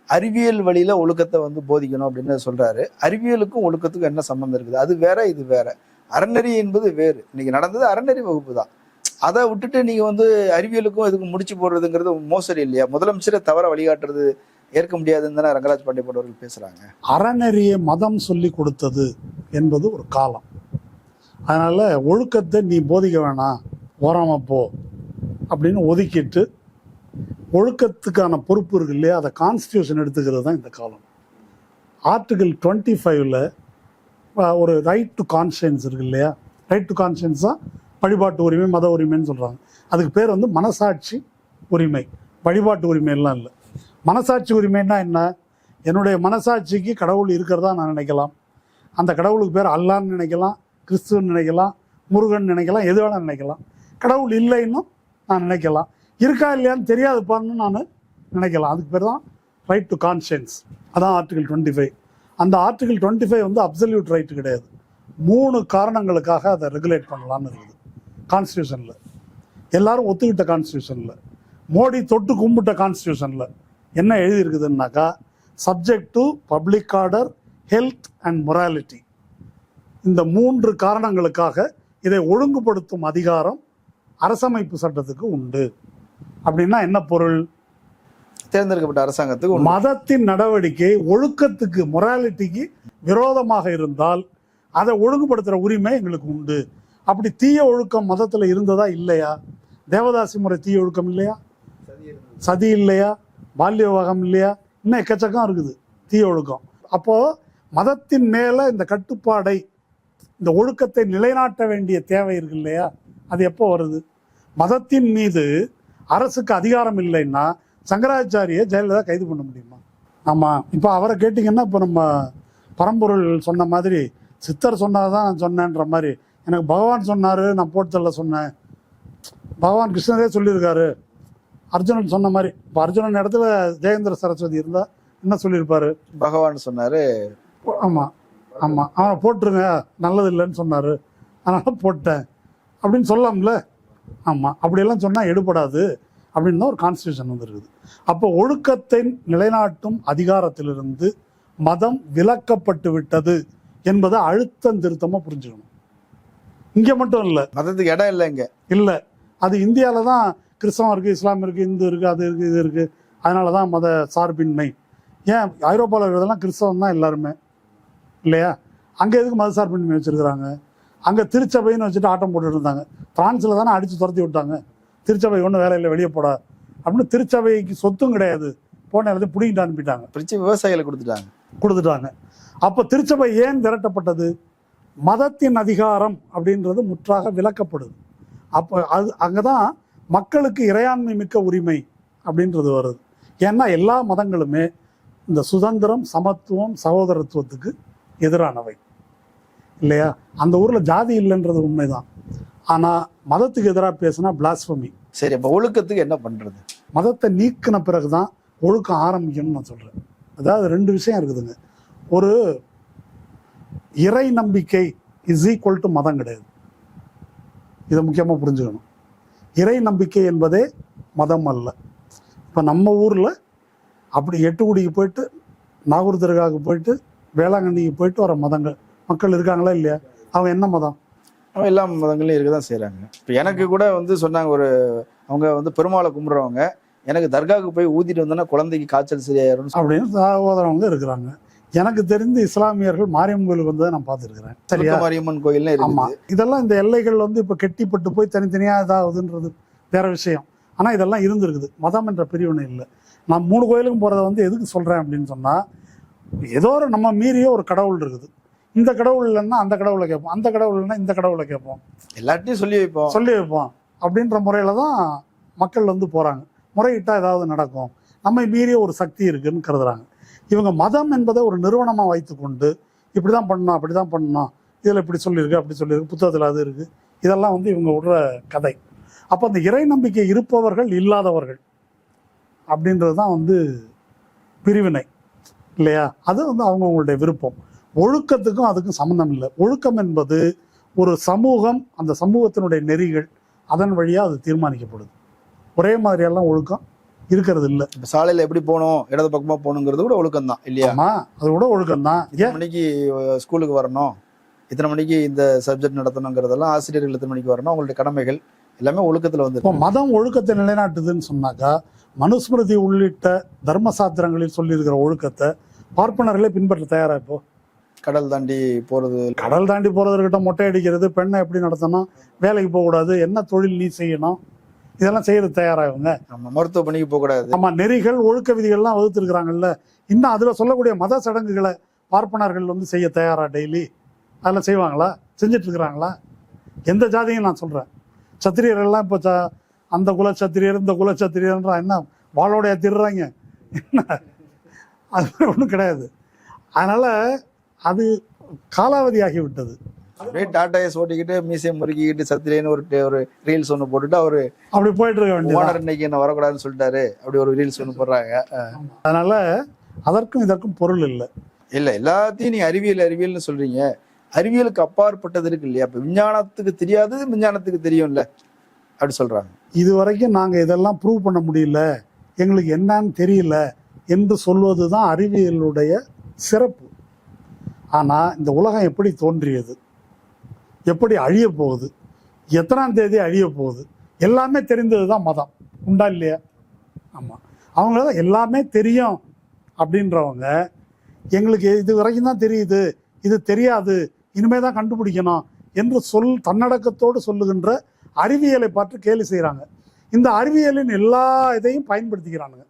அறிவியல் வழியில ஒழுக்கத்தை வந்து போதிக்கணும் அப்படின்னு சொல்றாரு. அறிவியலுக்கும் ஒழுக்கத்துக்கும் என்ன சம்பந்தம் இருக்குது? அது வேற, இது வேற. அறநெறி என்பது வேறு. இன்னைக்கு நடந்தது அறநெறி வகுப்பு தான். அதை விட்டுட்டு நீங்க வந்து அறிவியலுக்கும் இதுக்கு முடிச்சு போடுறதுங்கிறது மோசடி இல்லையா? முதலமைச்சரை தவற வழிகாட்டுறது ஏற்க முடியாதுன்னு தானே ரங்கராஜ் பாண்டிய போன்றவர்கள் பேசுறாங்க. அறநெறியை மதம் சொல்லி கொடுத்தது என்பது ஒரு காலம். அதனால ஒழுக்கத்தை நீ போதிக்க வேணாம், ஓராம போ அப்படின்னு ஒதுக்கிட்டு ஒழுக்கத்துக்கான பொறுப்பு இருக்கு இல்லையா, அதை கான்ஸ்டியூஷன் எடுத்துக்கிறது தான் இந்த காலம். ஆர்டிகிள் 25ல் ஒரு ரைட் டு கான்ஷியன்ஸ் இருக்கு இல்லையா, ரைட் டு கான்ஷியன்ஸ் தான் வழிபாட்டு உரிமை, மத உரிமைன்னு சொல்கிறாங்க. அதுக்கு பேர் வந்து மனசாட்சி உரிமை, வழிபாட்டு உரிமையெல்லாம் இல்லை. மனசாட்சி உரிமைன்னா என்ன? என்னுடைய மனசாட்சிக்கு கடவுள் இருக்கிறதா நான் நினைக்கலாம். அந்த கடவுளுக்கு பேர் அல்லான்னு நினைக்கலாம், கிறிஸ்துவன்னு நினைக்கலாம், முருகன் நினைக்கலாம், எது வேணால் நினைக்கலாம். கடவுள் இல்லைன்னு நான் நினைக்கலாம், இருக்கா இல்லையான்னு தெரியாதுப்பான்னு நான் நினைக்கலாம். அதுக்கு பேர் தான் ரைட் டு கான்ஷியன்ஸ். அதான் ஆர்டிகிள் 25. அந்த ஆர்டிகிள் 25 வந்து அப்சல்யூட் ரைட்டு கிடையாது. 3 காரணங்களுக்காக அதை ரெகுலேட் பண்ணலான்னு இருக்குது கான்ஸ்டியூஷனில். எல்லாரும் ஒத்துக்கிட்ட கான்ஸ்டியூஷனில், மோடி தொட்டு கும்பிட்ட கான்ஸ்டியூஷனில் என்ன எழுதியிருக்குதுன்னாக்கா, subject to public order, health and morality. இந்த 3 காரணங்களுக்காக இதை ஒழுங்குபடுத்தும் அதிகாரம் அரசமைப்பு சட்டத்துக்கு உண்டு. அப்படின்னா என்ன பொருள்? தேர்ந்தெடுக்கப்பட்ட அரசாங்கத்துக்கு மதத்தின் நடவடிக்கை ஒழுக்கத்துக்கு, மொராலிட்டிக்கு விரோதமாக இருந்தால் அதை ஒழுங்குபடுத்துகிற உரிமை எங்களுக்கு உண்டு. அப்படி தீய ஒழுக்கம் மதத்தில் இருந்ததா இல்லையா? தேவதாசி முறை தீய ஒழுக்கம் இல்லையா? சதி இல்லையா? பால்ய விவாகம் இல்லையா? இன்னும் எக்கச்சக்கம் இருக்குது தீய ஒழுக்கம். அப்போது மதத்தின் மேலே இந்த கட்டுப்பாடை, இந்த ஒழுக்கத்தை நிலைநாட்ட வேண்டிய தேவை இருக்கு இல்லையா? அது எப்போ வருது? மதத்தின் மீது அரசுக்கு அதிகாரம் இல்லைன்னா சங்கராச்சாரியை ஜெயலலிதா கைது பண்ண முடியுமா? ஆமாம். இப்போ அவரை கேட்டிங்கன்னா, இப்போ நம்ம பரம்பொருள் சொன்ன மாதிரி சித்தர் சொன்னதான் நான் சொன்னேன்ற மாதிரி, எனக்கு பகவான் சொன்னார் நான் போட்டுதல்ல சொன்னேன், பகவான் கிருஷ்ணரே சொல்லியிருக்காரு, அர்ஜுனன் சொன்ன மாதிரி. இப்போ அர்ஜுனன் இடத்துல ஜெயேந்திர சரஸ்வதி இருந்தால் என்ன சொல்லியிருப்பாரு? பகவான் சொன்னார். ஆமாம் ஆமாம், அவனை போட்டுருங்க நல்லது இல்லைன்னு சொன்னார், அதனால் போட்டேன் அப்படின்னு சொல்லலாம்ல. ஆமாம், அப்படியெல்லாம் சொன்னால் எடுபடாது அப்படின்னு தான் ஒரு கான்ஸ்டியூஷன் வந்துருக்குது. அப்போ ஒழுக்கத்தை நிலைநாட்டும் அதிகாரத்திலிருந்து மதம் விலக்கப்பட்டு விட்டது என்பதை அழுத்தம் திருத்தமாக புரிஞ்சுக்கணும். இங்கே மட்டும் இல்லை, மதத்துக்கு இடம் இல்லை இங்கே இல்லை. அது இந்தியாவில் தான் கிறிஸ்தவம் இருக்குது, இஸ்லாம் இருக்குது, இந்து இருக்குது, அது இருக்குது, இது இருக்குது. அதனால தான் மத சார்பின்மை. ஏன் ஐரோப்பாவில் இருக்கிறதெல்லாம் கிறிஸ்தவம் தான் எல்லாருமே இல்லையா? அங்கே எதுக்கு மத சார்பின்மை வச்சுருக்குறாங்க? அங்கே திருச்சபைன்னு வச்சுட்டு ஆட்டம் போட்டுட்டு இருந்தாங்க. பிரான்ஸில் தானே அடித்து துரத்தி விட்டாங்க. திருச்சபை ஒன்றும் வேலை இல்லை, வெளியே போட அப்படின்னு திருச்சபைக்கு சொத்தும் கிடையாது, போன இடத்துல பிடிங்கிட்டு அனுப்பிட்டாங்க, பிரிச்சு விவசாயிகளை கொடுத்துட்டாங்க. அப்போ திருச்சபை ஏன் திரட்டப்பட்டது? மதத்தின் அதிகாரம் அப்படின்றது முற்றாக விலக்கப்படுது. அப்போ அது அங்கதான் மக்களுக்கு இறையாண்மை மிக்க உரிமை அப்படின்றது வருது. ஏன்னா எல்லா மதங்களுமே இந்த சுதந்திரம், சமத்துவம், சகோதரத்துவத்துக்கு எதிரானவை இல்லையா? அந்த ஊர்ல ஜாதி இல்லைன்றது உண்மைதான். ஆனா மதத்துக்கு எதிராக பேசினா பிளாஸ்பமி. சரி, அப்ப ஒழுக்கத்துக்கு என்ன பண்றது? மதத்தை நீக்கின பிறகுதான் ஒழுக்கம் ஆரம்பிக்கணும்னு நான் சொல்றேன். அதாவது 2 விஷயம் இருக்குதுங்க. ஒரு இறை நம்பிக்கை இஸ் ஈக்குவல் டு மதம் கிடையாது. இதை முக்கியமா புரிஞ்சுக்கணும். இறை நம்பிக்கை என்பதே மதம் அல்ல. இப்போ நம்ம ஊர்ல அப்படி எட்டுக்குடிக்கு போயிட்டு, நாகூர் தர்காவுக்கு போயிட்டு, வேளாங்கண்ணிக்கு போயிட்டு வர மக்கள் இருக்காங்களா இல்லையா? அவங்க என்ன மதம்? அவங்க எல்லா மதங்களையும் இருக்கதான் செய்யறாங்க. இப்போ எனக்கு கூட சொன்னாங்க, அவங்க பெருமாளை கும்பிடுறவங்க, எனக்கு தர்காவுக்கு போய் ஊதிட்டு வந்தோன்னா குழந்தைக்கு காய்ச்சல் சரியாயிரும் அப்படின்னு சகோதரவங்க இருக்கிறாங்க. எனக்கு தெரிந்து இஸ்லாமியர்கள் மாரியம்மன் கோயிலுக்கு வந்ததை நான் பார்த்துருக்கிறேன். சரியா? மாரியம்மன் கோயில். ஆமா, இதெல்லாம் இந்த எல்லைகள் இப்போ கெட்டிப்பட்டு போய் தனித்தனியா இதாகுதுன்றது வேற விஷயம். ஆனா இதெல்லாம் இருந்திருக்குது. மதம் என்ற பிரிவினை இல்லை. நான் 3 கோயிலுக்கும் போறதை எதுக்கு சொல்றேன் அப்படின்னு சொன்னா, ஏதோ நம்ம மீறிய ஒரு கடவுள் இருக்குது. இந்த கடவுள் இல்லைன்னா அந்த கடவுளை கேட்போம், அந்த கடவுள் இல்லைன்னா இந்த கடவுளை கேட்போம், எல்லாத்தையும் சொல்லி வைப்போம் அப்படின்ற முறையில தான் மக்கள் போறாங்க. முறையிட்டா ஏதாவது நடக்கும், நம்மை மீறிய ஒரு சக்தி இருக்குன்னு கருதுறாங்க. இவங்க மதம் என்பதை ஒரு நிறுவனமா வைத்துக்கொண்டு இப்படிதான் பண்ணணும், அப்படிதான் பண்ணணும், இதுல இப்படி சொல்லியிருக்கு, அப்படி சொல்லியிருக்கு, புத்தகத்துல அது இருக்கு, இதெல்லாம் இவங்க விடுற கதை. அப்ப அந்த இறை நம்பிக்கை இருப்பவர்கள் இல்லாதவர்கள் அப்படின்றதுதான் பிரிவினை இல்லையா? அது அவங்களுடைய விருப்பம். ஒழுக்கத்துக்கும் அதுக்கும் சம்மந்தம் இல்லை. ஒழுக்கம் என்பது ஒரு சமூகம், அந்த சமூகத்தினுடைய நெறிகள், அதன் வழியா அது தீர்மானிக்கப்படுது. ஒரே மாதிரியெல்லாம் ஒழுக்கம் இருக்கிறது இல்லை. சாலையில எப்படி போகணும், இடது பக்கமா போகணுங்கிறது கூட ஒழுக்கம் தான் இல்லையா? அது கூட ஒழுக்கம் தான். 8 மணிக்கு ஸ்கூலுக்கு வரணும், இத்தனை மணிக்கு இந்த சப்ஜெக்ட் நடத்தணுங்கிறதெல்லாம், ஆசிரியர்கள் எத்தனை மணிக்கு வரணும், அவங்களுடைய கடமைகள் எல்லாமே ஒழுக்கத்துல இப்போ மதம் ஒழுக்கத்தை நிலைநாட்டுதுன்னு சொன்னாக்கா, மனுஸ்மிருதி உள்ளிட்ட தர்ம சாத்திரங்களில் சொல்லியிருக்கிற ஒழுக்கத்தை பார்ப்பனர்களே பின்பற்ற தயாரா? இப்போ கடல் தாண்டி போறது இருக்கட்டும், மொட்டை அடிக்கிறது, பெண்ணை எப்படி நடத்தணும், வேலைக்கு போகக்கூடாது, என்ன தொழில் நீ செய்யணும், இதெல்லாம் செய்யறது தயாரா இவங்க? மருத்துவ பணிக்கு போகக்கூடாது. ஆமா, நெறிகள் ஒழுக்க விதிகள்லாம் வகுத்துருக்குறாங்கல்ல. இன்னும் அதுல சொல்லக்கூடிய மத சடங்குகளை பார்ப்பனர்கள் செய்ய தயாரா? டெய்லி அதெல்லாம் செய்வாங்களா? செஞ்சுட்டு இருக்கிறாங்களா? எந்த ஜாதியும் நான் சொல்றேன். சத்திரியர்கள்லாம் இப்போ அந்த குலச்சத்திரியர் இந்த குலச்சத்திரியர்ன்றா என்ன வாளோடைய திருறாங்க? என்ன அது ஒன்றும் கிடையாது. அதனால அது காலாவதி ஆகிவிட்டது. அப்படியே டாடா ஏஸ் ஓட்டிக்கிட்டு மீசையம் முறுக்கிக்கிட்டு சத்திரியன்னு ஒரு ரீல்ஸ் ஒன்று போட்டுட்டு அவரு அப்படி போயிட்டு இருக்க வேண்டியது. இன்னைக்கு என்ன வரக்கூடாதுன்னு சொல்லிட்டாரு, அப்படி ஒரு ரீல்ஸ் ஒன்று போடுறாங்க. அதனால அதற்கும் இதற்கும் பொருள் இல்லை. இல்லை, எல்லாத்தையும் நீங்க அறிவியல்னு சொல்றீங்க. அறிவியலுக்கு அப்பாற்பட்டது இருக்கு இல்லையா? அப்ப விஞ்ஞானத்துக்கு தெரியாதது விஞ்ஞானத்துக்கு தெரியும்ல, அப்படி சொல்றாங்க. இது வரைக்கும் நாங்க இதெல்லாம் ப்ரூவ் பண்ண முடியல, எங்களுக்கு என்னன்னு தெரியல என்று சொல்வதுதான் அறிவியலுடைய சிறப்பு. ஆனா இந்த உலகம் எப்படி தோன்றியது, எப்படி அழிய போகுது, எத்தனாம் தேதி அழிய போகுது, எல்லாமே தெரிந்ததுதான் மதம். உண்டா இல்லையா? ஆமா, அவங்களதான் எல்லாமே தெரியும் அப்படின்றவங்க எங்களுக்கு இது வரைக்கும் தான் தெரியுது, இது தெரியாது, இனிமே தான் கண்டுபிடிக்கணும் என்று தன்னடக்கத்தோடு சொல்லுகின்ற அறிவியலை பார்த்து கேலி செய்கிறாங்க. இந்த அறிவியலின் எல்லா இதையும் பயன்படுத்திக்கிறானுங்க.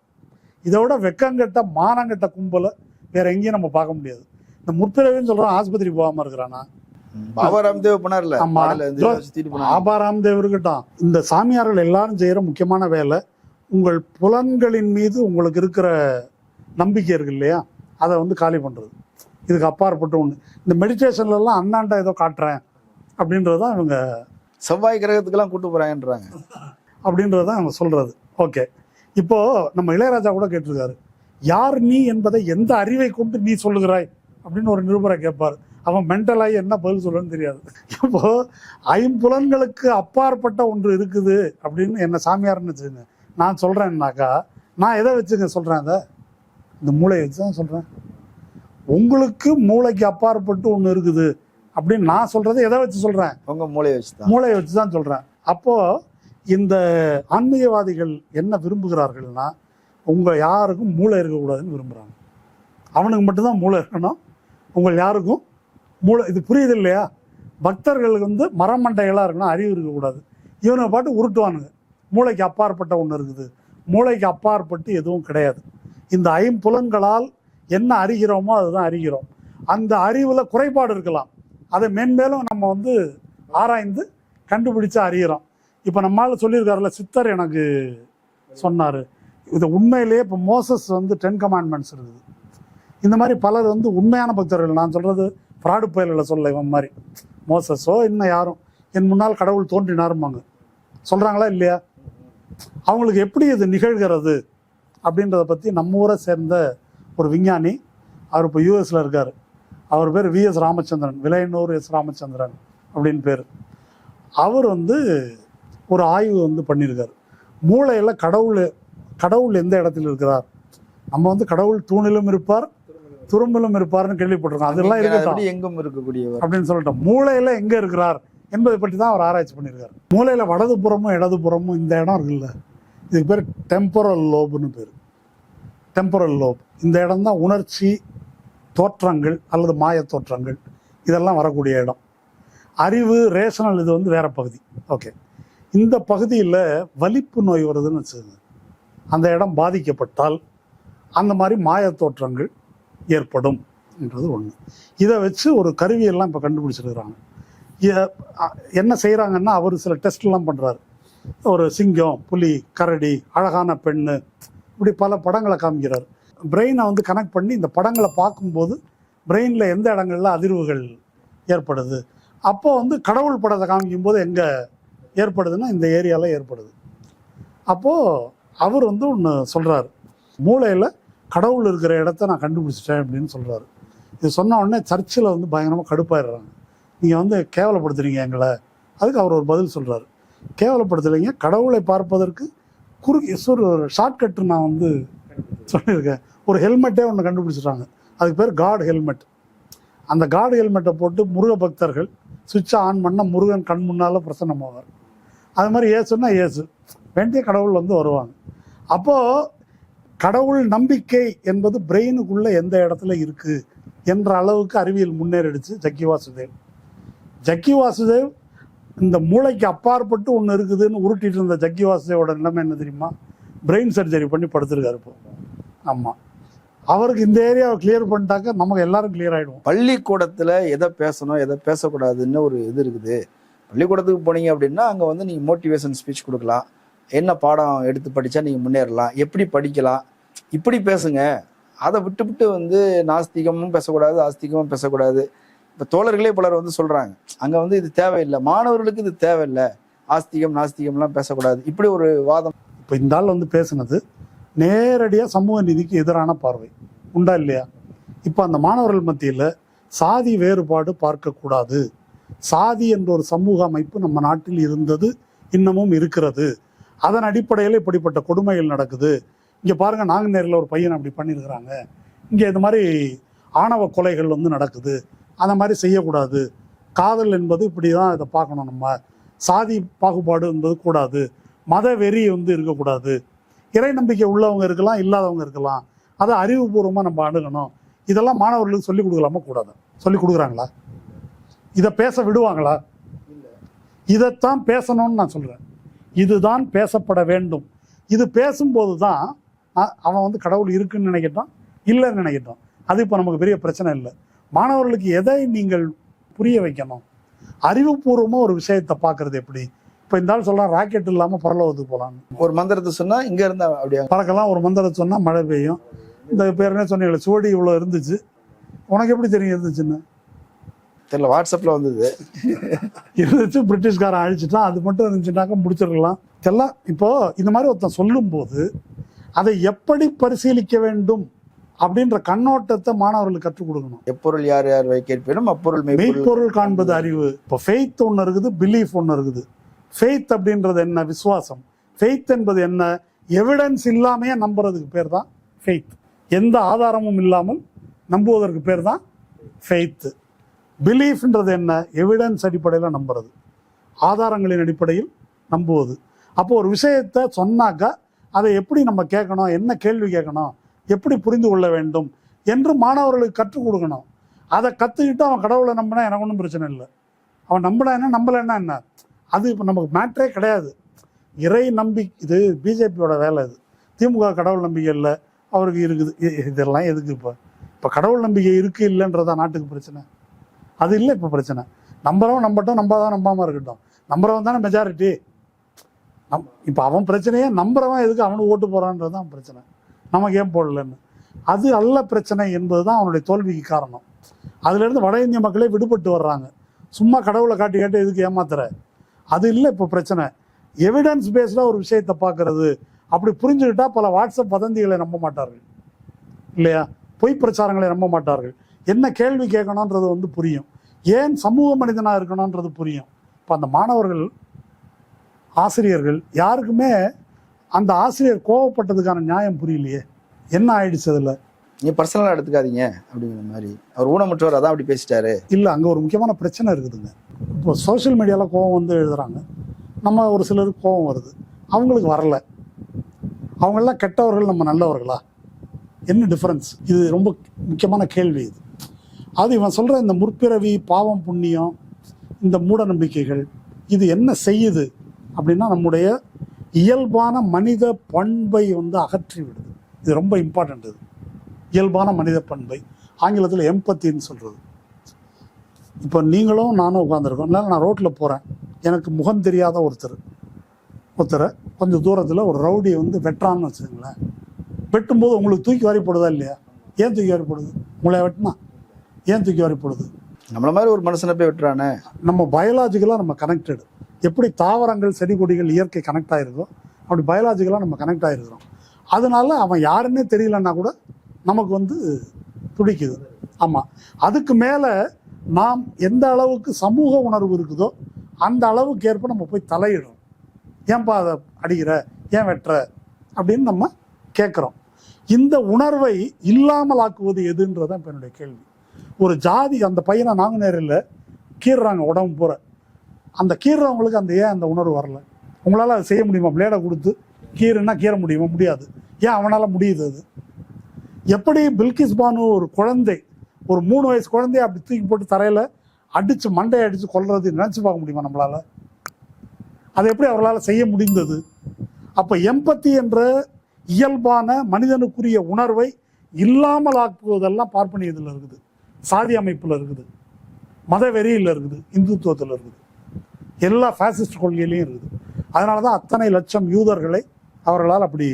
இதோட வெக்கங்கட்ட மானங்கட்ட கும்பலை வேற எங்கேயும் நம்ம பார்க்க முடியாது. இந்த முற்பிறவின்னு சொல்றான், ஆஸ்பத்திரி போகாம இருக்கிறானா? பாபா ராம்தேவ் பண்ணார்ல. பாபா ராம்தேவ் இருக்கட்டும். இந்த சாமியார்கள் எல்லாரும் செய்யற முக்கியமான வேலை, உங்கள் புலன்களின் மீது உங்களுக்கு இருக்கிற நம்பிக்கை இருக்கு இல்லையா, அதை காலி பண்றது. இதுக்கு அப்பாற்பட்ட ஒண்ணு. இந்த மெடிடேஷன்ல எல்லாம் அண்ணாண்டா ஏதோ காட்டுறேன் அப்படின்றதுதான் இவங்க செவ்வாய் கிரகத்துக்கெல்லாம் கூட்டு போறாங்கன்றாங்க அப்படின்றதான் அவங்க சொல்றது. ஓகே, இப்போ நம்ம இளையராஜா கூட கேட்டிருக்காரு, யார் நீ என்பதை எந்த அறிவை கொண்டு நீ சொல்லுகிறாய் அப்படின்னு ஒரு நிருபரை கேட்பார். அவன் மென்டலாகி என்ன பதில் சொல்லணும்னு தெரியாது. இப்போ 5 புலன்களுக்கு அப்பாற்பட்ட ஒன்று இருக்குது அப்படின்னு என்ன சாமியார்னு வச்சுங்க நான் சொல்றேன்னாக்கா, நான் எதை வச்சுங்க சொல்றேன்? அதை இந்த மூளையை வச்சு தான் சொல்றேன். உங்களுக்கு மூளைக்கு அப்பாற்பட்டு ஒன்று இருக்குது அப்படின்னு நான் சொல்றதை எதை வச்சு சொல்றேன்? உங்க மூளையை வச்சு தான் சொல்றேன். அப்போ இந்த ஆன்மீகவாதிகள் என்ன விரும்புகிறார்கள்னா, உங்க யாருக்கும் மூளை இருக்கக்கூடாதுன்னு விரும்புறாங்க. அவனுக்கு மட்டும்தான் மூளை இருக்கணும், உங்கள் யாருக்கும் மூளை. இது புரியுது இல்லையா? பக்தர்களுக்கு மரமண்டைகளா இருக்கணும், அறிவு இருக்கக்கூடாது. இவனை பாட்டு உருட்டுவானுங்க, மூளைக்கு அப்பாற்பட்ட ஒன்று இருக்குது, மூளைக்கு அப்பாற்பட்டு எதுவும் கிடையாது. இந்த ஐம்புலன்களால் என்ன அறிகிறோமோ அதுதான் அறிகிறோம். அந்த அறிவில் குறைபாடு இருக்கலாம், அதை மென்மேலும் நம்ம வந்து ஆராய்ந்து கண்டுபிடிச்சு அறிகிறோம். இப்போ நம்மளால சொல்லியிருக்காருல, சித்தர் எனக்கு சொன்னார், இது உண்மையிலேயே இப்போ மோசஸ் வந்து 10 கமாண்ட்மெண்ட்ஸ் இருக்குது. இந்த மாதிரி பலர் வந்து உண்மையான பக்தர்கள், நான் சொல்கிறது ஃப்ராடு பயலில் சொல்ல, இவன் மாதிரி மோசஸோ இன்னும் யாரும் என் முன்னால் கடவுள் தோன்றினாருமாங்க சொல்கிறாங்களா இல்லையா? அவங்களுக்கு எப்படி இது நிகழ்கிறது அப்படின்றத பற்றி நம்ம ஊரை சேர்ந்த ஒரு விஞ்ஞானி, அவர் இப்போ யூஎஸில் இருக்கார், அவர் பேர் விஎஸ் ராமச்சந்திரன், விலையனூர் எஸ் ராமச்சந்திரன் அப்படின்னு பேர். அவர் வந்து ஒரு ஆய்வு வந்து பண்ணியிருக்கார். மூளையில் கடவுள் எந்த இடத்துல இருக்கிறார், நம்ம வந்து கடவுள் தூணிலும் இருப்பார் துரும்பிலும் இருப்பார்னு கேள்விப்பட்டிருக்கோம், அதெல்லாம் இருக்கட்டும், எங்கும் இருக்கக்கூடியவர் அப்படின்னு சொல்லிட்டோம். மூளையில் எங்கே இருக்கிறார் என்பதை பற்றி தான் அவர் ஆராய்ச்சி பண்ணியிருக்காரு. மூளையில் வலதுபுறமும் இடதுபுறமும் இந்த இடம் இருக்குல்ல, இதுக்கு பேர் டெம்பரல் லோப்னு பேர். டெம்பரல் லோப், இந்த இடம் தான் உணர்ச்சி தோற்றங்கள் அல்லது மாய தோற்றங்கள் இதெல்லாம் வரக்கூடிய இடம். அறிவு ரேஷனல் இது வந்து வேற பகுதி. ஓகே, இந்த பகுதியில் வலிப்பு நோய் வருதுன்னு வச்சுக்கோங்க, அந்த இடம் பாதிக்கப்பட்டால் அந்த மாதிரி மாய தோற்றங்கள் ஏற்படும் என்றது ஒன்று. இதை வச்சு ஒரு கருவியெல்லாம் இப்போ கண்டுபிடிச்சிருக்கிறாங்க. என்ன செய்கிறாங்கன்னா, அவர் சில டெஸ்ட்லாம் பண்ணுறாரு. ஒரு சிங்கம், புலி, கரடி, அழகான பெண்ணு, இப்படி பல படங்களை காமிக்கிறார். பிரெயினை வந்து கனெக்ட் பண்ணி இந்த படங்களை பார்க்கும்போது பிரெயினில் எந்த இடங்கள்ல அதிர்வுகள் ஏற்படுது, அப்போ வந்து கடவுள் படத்தை காமிக்கும்போது எங்கே ஏற்படுதுன்னா இந்த ஏரியாவில் ஏற்படுது. அப்போது அவர் வந்து ஒன்று சொல்கிறார், மூளையில் கடவுள் இருக்கிற இடத்த நான் கண்டுபிடிச்சிட்டேன் அப்படின்னு சொல்கிறாரு. இது சொன்ன உடனே சர்ச்சில் வந்து பயங்கரமாக கடுப்பாயிடுறாங்க, நீங்கள் வந்து கேவலப்படுத்துறீங்க எங்களை. அதுக்கு அவர் ஒரு பதில் சொல்கிறார், கேவலப்படுத்தலைங்க, கடவுளை பார்ப்பதற்கு ஒரு ஷார்ட்கட்டு நான் வந்து சொல்லியிருக்கேன். ஒரு ஹெல்மெட்டே ஒன்று கண்டுபிடிச்சிட்டாங்க, அதுக்கு பேர் காட் ஹெல்மெட். அந்த காட் ஹெல்மெட்டை போட்டு முருக பக்தர்கள் சுவிட்சை ஆன் பண்ணால் முருகன் கண் முன்னால் பிரசன்னமாவார். அது மாதிரி ஏசுன்னா ஏசு, வேண்டிய கடவுள் வந்து வருவாங்க. அப்போது கடவுள் நம்பிக்கை என்பது பிரெயினுக்குள்ளே எந்த இடத்துல இருக்குது என்ற அளவுக்கு அறிவியல் முன்னேறிடுச்சு. ஜக்கி வாசுதேவ் இந்த மூளைக்கு அப்பாற்பட்டு ஒன்று இருக்குதுன்னு உருட்டிட்டு இருந்த ஜக்கி வாசுதேவோட நிலைமை என்ன தெரியுமா? பிரெயின் சர்ஜரி பண்ணி படுத்திருக்காரு இப்போ. ஆமாம், அவருக்கு இந்த ஏரியாவை கிளியர் பண்ணிட்டாக்க நமக்கு எல்லாரும் கிளியர் ஆகிடுவோம். பள்ளிக்கூடத்தில் எதை பேசணும் எதை பேசக்கூடாதுன்னு ஒரு இது இருக்குது. பள்ளிக்கூடத்துக்கு போனீங்க அப்படின்னா அங்கே வந்து நீங்கள் மோட்டிவேஷன் ஸ்பீச் கொடுக்கலாம், என்ன பாடம் எடுத்து படித்தா நீங்கள் முன்னேறலாம், எப்படி படிக்கலாம், இப்படி பேசுங்க. அதை விட்டு வந்து நாஸ்திகமும் பேசக்கூடாது ஆஸ்திகமும் பேசக்கூடாது. இப்போ தோழர்களே பலர் வந்து சொல்கிறாங்க, அங்கே வந்து இது தேவையில்லை, மாணவர்களுக்கு இது தேவையில்லை, ஆஸ்திகம் நாஸ்திகம்லாம் பேசக்கூடாது, இப்படி ஒரு வாதம். இப்போ இந்த ஆள் வந்து பேசுனது நேரடியாக சமூக நீதிக்கு எதிரான பார்வை உண்டா இல்லையா? இப்போ அந்த மாணவர்கள் மத்தியில் சாதி வேறுபாடு பார்க்கக்கூடாது, சாதி என்ற ஒரு சமூக அமைப்பு நம்ம நாட்டில் இருந்தது, இன்னமும் இருக்கிறது, அதன் அடிப்படையில் இப்படிப்பட்ட கொடுமைகள் நடக்குது. இங்கே பாருங்கள், நாங்குநேரில் ஒரு பையன் அப்படி பண்ணியிருக்கிறாங்க, இங்கே இது மாதிரி ஆணவ கொலைகள் வந்து நடக்குது, அந்த மாதிரி செய்யக்கூடாது, காதல் என்பது இப்படி தான் இதை பார்க்கணும், நம்ம சாதி பாகுபாடு என்பது கூடாது, மத வெறி வந்து இருக்கக்கூடாது, இறை நம்பிக்கை உள்ளவங்க இருக்கலாம் இல்லாதவங்க இருக்கலாம், அதை அறிவுபூர்வமாக நம்ம அணுகணும். இதெல்லாம் மாணவர்களுக்கு சொல்லிக் கொடுக்கலாமா கூடாது? சொல்லிக் கொடுக்குறாங்களா? இதை பேச விடுவாங்களா? இதைத்தான் பேசணும்னு நான் சொல்கிறேன். இதுதான் பேசப்பட வேண்டும். இது பேசும்போது தான் அவன் வந்து கடவுள் இருக்குன்னு நினைக்கட்டும் இல்லைன்னு நினைக்கட்டும், அது இப்போ நமக்கு பெரிய பிரச்சனை இல்லை. மாணவர்களுக்கு எதை நீங்கள் புரிய வைக்கணும், அறிவுபூர்வமாக ஒரு விஷயத்தை பார்க்கறது எப்படி? இப்போ இந்த ஆள் சொல்லலாம், ராக்கெட் இல்லாமல் பரலோகத்துக்கு போகலான்னு. ஒரு மந்திரத்தை சொன்னால் இங்கே இருந்தால் அப்படியே பறக்கலாம், ஒரு மந்திரத்தை சொன்னால் மழை பெய்யும். இந்த பேருனே சொன்னீங்களே, சுவடி இவ்வளோ இருந்துச்சு, உனக்கு எப்படி தெரியும் இருந்துச்சுன்னு? தெரியல, வாட்ஸ்அப்பில் வந்தது இருந்துச்சு, பிரிட்டிஷ்காரன் அழிச்சிட்டான், அது மட்டும் இருந்துச்சுனாக்கா முடிச்சிடலாம். இதெல்லாம் இப்போது இந்த மாதிரி ஒருத்தன் சொல்லும்போது அதை எப்படி பரிசீலிக்க வேண்டும் அப்படின்ற கண்ணோட்டத்தை மாணவர்களுக்கு கற்றுக் கொடுக்கணும். எப்பொருள் யார் யார் வைக்கணும் அப்பொருள் மெய்ப்பொருள் காண்பது அறிவு. இப்போ ஃபெய்த் ஒன்று இருக்குது, பிலீஃப் ஒன்று இருக்குது. ஃபெய்த் அப்படின்றது என்ன? விசுவாசம். ஃபெய்த் என்பது என்ன? எவிடன்ஸ் இல்லாமையே நம்புறதுக்கு பேர் தான் ஃபெய்த். எந்த ஆதாரமும் இல்லாமல் நம்புவதற்கு பேர் தான் ஃபெய்த்து. பிலீஃப்ன்றது என்ன? எவிடன்ஸ் அடிப்படையில் நம்புறது, ஆதாரங்களின் அடிப்படையில் நம்புவது. அப்போ ஒரு விஷயத்தை சொன்னாக்கா அதை எப்படி நம்ம கேட்கணும், என்ன கேள்வி கேட்கணும், எப்படி புரிந்து கொள்ள வேண்டும் என்று மாணவர்களுக்கு கற்றுக் கொடுக்கணும். அதை கற்றுக்கிட்டு அவன் கடவுளை நம்பினா எனக்கு ஒன்றும் பிரச்சனை இல்லை. அவன் நம்பினா என்ன நம்பலைன்னா என்ன, அது இப்போ நமக்கு மேட்ரே கிடையாது. இறை நம்பி இது பிஜேபியோட வேலை. இது திமுக கடவுள் நம்பிக்கை இல்லை, அவருக்கு இருக்குது. இதெல்லாம் எதுக்கு இப்போ கடவுள் நம்பிக்கை இருக்குது இல்லைன்றதா நாட்டுக்கு பிரச்சனை? அது இல்லை இப்போ பிரச்சனை. நம்புறவன் நம்பட்டும், நம்பாதான் நம்பாமல் இருக்கட்டும். நம்புறவன் தானே மெஜாரிட்டி. இப்போ அவன் பிரச்சனையே நம்புறவன் எதுக்கு அவனுக்கு ஓட்டு போகிறான்றது தான் பிரச்சனை. நமக்கு ஏன் போடலன்னு. அது அல்ல பிரச்சனை என்பது தான் அவனுடைய தோல்விக்கு காரணம். அதுலேருந்து வட இந்திய மக்களே விடுபட்டு வர்றாங்க. சும்மா கடவுளை காட்டி காட்டி எதுக்கு ஏமாத்துற, அது இல்லை இப்போ பிரச்சனை. எவிடன்ஸ் பேஸ்டாக ஒரு விஷயத்தை பார்க்கறது, அப்படி புரிஞ்சுக்கிட்டா பல வாட்ஸ்அப் வதந்திகளை நம்ப மாட்டார்கள் இல்லையா, பொய் பிரச்சாரங்களை நம்ப மாட்டார்கள். என்ன கேள்வி கேட்கணுன்றது வந்து புரியும், ஏன் சமூக மனிதனாக இருக்கணுன்றது புரியும். இப்போ அந்த மாணவர்கள், ஆசிரியர்கள் யாருக்குமே அந்த ஆசிரியர் கோவப்பட்டதுக்கான நியாயம் புரியலையே. என்ன ஆயிடுச்சு அதில்? நீ பர்சனலாக எடுத்துக்காதீங்க அப்படிங்கிற மாதிரி. அவர் ஊனமுற்றவர் அதான் அப்படி பேசிட்டாரு. இல்லை, அங்கே ஒரு முக்கியமான பிரச்சனை இருக்குதுங்க. இப்போ சோஷியல் மீடியாவில் கோவம் வந்து எழுதுறாங்க, நம்ம ஒரு சிலருக்கு கோவம் வருது, அவங்களுக்கு வரல. அவங்கெல்லாம் கெட்டவர்கள், நம்ம நல்லவர்களா? என்ன டிஃப்ரென்ஸ்? இது ரொம்ப முக்கியமான கேள்வி இது. அது இவன் சொல்கிற இந்த முற்பிறவி, பாவம், புண்ணியம், இந்த மூட நம்பிக்கைகள் இது என்ன செய்யுது அப்படின்னா நம்முடைய இயல்பான மனித பண்பை வந்து அகற்றி விடுது. இது ரொம்ப இம்பார்ட்டண்ட். இது இயல்பான மனித பண்பை ஆங்கிலத்தில் எம்பத்தின்னு சொல்கிறது. இப்போ நீங்களும் நானும் உட்காந்துருக்கோம், இல்லை நான் ரோட்டில் போகிறேன், எனக்கு முகம் தெரியாத ஒருத்தரை கொஞ்சம் தூரத்தில் ஒரு ரவுடியை வந்து வெட்டுறான்னு வச்சுக்கோங்களேன். வெட்டும்போது உங்களுக்கு தூக்கி வாரி போடுதா இல்லையா? ஏன் தூக்கி வாரி போடுது? உங்களை வெட்டினா ஏன் தூக்கி வாரி போடுது? நம்மள மாதிரி ஒரு மனுஷனை போய் வெட்டுறானே. நம்ம பயாலஜிக்கலாக நம்ம கனெக்டடு. எப்படி தாவரங்கள், செடி கொடிகள், இயற்கை கனெக்ட் ஆகிருக்கோ அப்படி பயாலஜிக்கலாக நம்ம கனெக்ட் ஆகிருக்கிறோம். அதனால அவன் யாருன்னே தெரியலன்னா கூட நமக்கு வந்து துடிக்குது. ஆமாம், அதுக்கு மேலே நாம் எந்த அளவுக்கு சமூக உணர்வு இருக்குதோ அந்த அளவுக்கு ஏற்ப நம்ம போய் தலையிடுறோம். ஏன்பா அதை அடிக்கிற, ஏன் வெட்டுற அப்படின்னு நம்ம கேட்குறோம். இந்த உணர்வை இல்லாமல் ஆக்குவது எதுன்றதான் இப்போ என்னுடைய கேள்வி. ஒரு ஜாதி, அந்த பையனை நாங்குநேரில் கீறுறாங்க உடம்பு பூரா, அந்த கீறுறவங்களுக்கு அந்த ஏன் அந்த உணர்வு வரல? உங்களால் அதை செய்ய முடியுமா? பிளேடை கொடுத்து கீறுன்னா கீற முடியுமா? முடியாது. ஏன் அவனால் முடியுது? அது எப்படி பில்கிஸ் பானு ஒரு குழந்தை, ஒரு 3 வயசு குழந்தைய அப்படி தூக்கி போட்டு தரையில் அடித்து மண்டையை அடித்து கொல்றது நினச்சி பார்க்க முடியுமா நம்மளால்? அதை எப்படி அவர்களால் செய்ய முடிந்தது? அப்போ எம்பத்தி என்ற இயல்பான மனிதனுக்குரிய உணர்வை இல்லாமல் ஆக்குவதெல்லாம் பார்ப்பனியத்தில் இருக்குது, சாதி அமைப்பில் இருக்குது, மத வெறியில் இருக்குது, இந்துத்துவத்தில் இருக்குது, எல்லா ஃபேசிஸ்ட் கொள்கையிலையும் இருக்குது. அதனால தான் அத்தனை லட்சம் யூதர்களை அவர்களால் அப்படி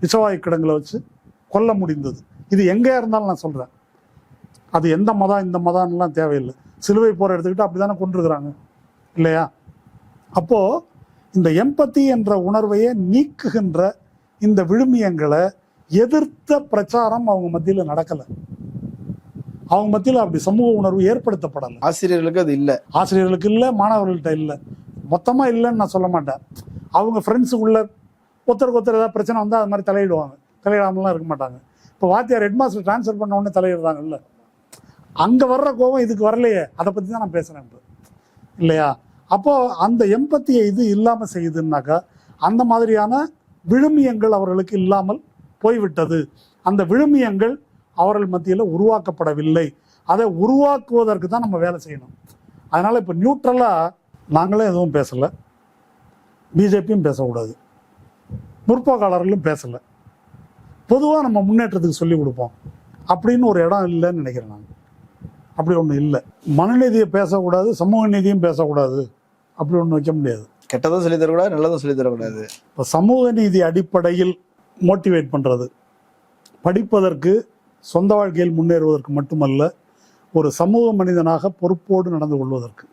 விஷவாயு கிடங்களை வச்சு கொல்ல முடிந்தது. இது எங்கே இருந்தாலும் நான் சொல்கிறேன், அது எந்த மதம் இந்த மதம்லாம் தேவையில்லை. சிலுவை போகிற எடுத்துக்கிட்டு அப்படி தானே கொண்டிருக்கிறாங்க இல்லையா? அப்போது இந்த எம்பத்தி என்ற உணர்வையே நீக்குகின்ற இந்த விழுமியங்களை எதிர்த்த பிரச்சாரம் அவங்க மத்தியில் நடக்கலை. அவங்க மத்தியில் அப்படி சமூக உணர்வு ஏற்படுத்தப்படலை. ஆசிரியர்களுக்கு அது இல்லை, ஆசிரியர்களுக்கு இல்லை, மாணவர்கள்ட்ட இல்லை, மொத்தமாக இல்லைன்னு நான் சொல்ல மாட்டேன். அவங்க ஃப்ரெண்ட்ஸுக்குள்ள ஒருத்தருக்கு ஒருத்தர் ஏதாவது பிரச்சனை வந்தால் அது மாதிரி தலையிடுவாங்க, தலையிடாமலாம் இருக்க மாட்டாங்க. இப்போ வாத்தியார் ஹெட்மாஸ்டர் ட்ரான்ஸ்ஃபர் பண்ண உடனே தலையிடுறாங்கல்ல, அங்கே வர்ற கோபம் இதுக்கு வரலையே, அதை பற்றி தான் நான் பேசுகிறேன் இப்போ இல்லையா? அப்போது அந்த எம்பத்தியை இது இல்லாமல் செய்யுதுன்னாக்கா அந்த மாதிரியான விழுமியங்கள் அவர்களுக்கு இல்லாமல் போய்விட்டது. அந்த விழுமியங்கள் அவர்கள் மத்தியில் உருவாக்கப்படவில்லை. அதை உருவாக்குவதற்கு தான் நம்ம வேலை செய்யணும். அதனால் இப்போ நியூட்ரலாக நாங்களே எதுவும் பேசலை, பிஜேபியும் பேசக்கூடாது, முற்போக்காளர்களும் பேசலை, பொதுவாக நம்ம முன்னேற்றத்துக்கு சொல்லிக் கொடுப்போம் அப்படின்னு ஒரு இடம் இல்லைன்னு நினைக்கிறேன் நான். அப்படி ஒன்று இல்லை. மனுநீதியை பேசக்கூடாது, சமூக நீதியும் பேசக்கூடாது, அப்படி ஒன்று வைக்க முடியாது. கெட்டதும் சொல்லி தரக்கூடாது, நல்லதும் சொல்லி தரக்கூடாது. இப்போ சமூக நீதி அடிப்படையில் மோட்டிவேட் பண்ணுறது, படிப்பதற்கு, சொந்த வாழ்க்கையில் முன்னேறுவதற்கு மட்டுமல்ல, ஒரு சமூக மனிதனாக பொறுப்போடு நடந்து கொள்வதற்கு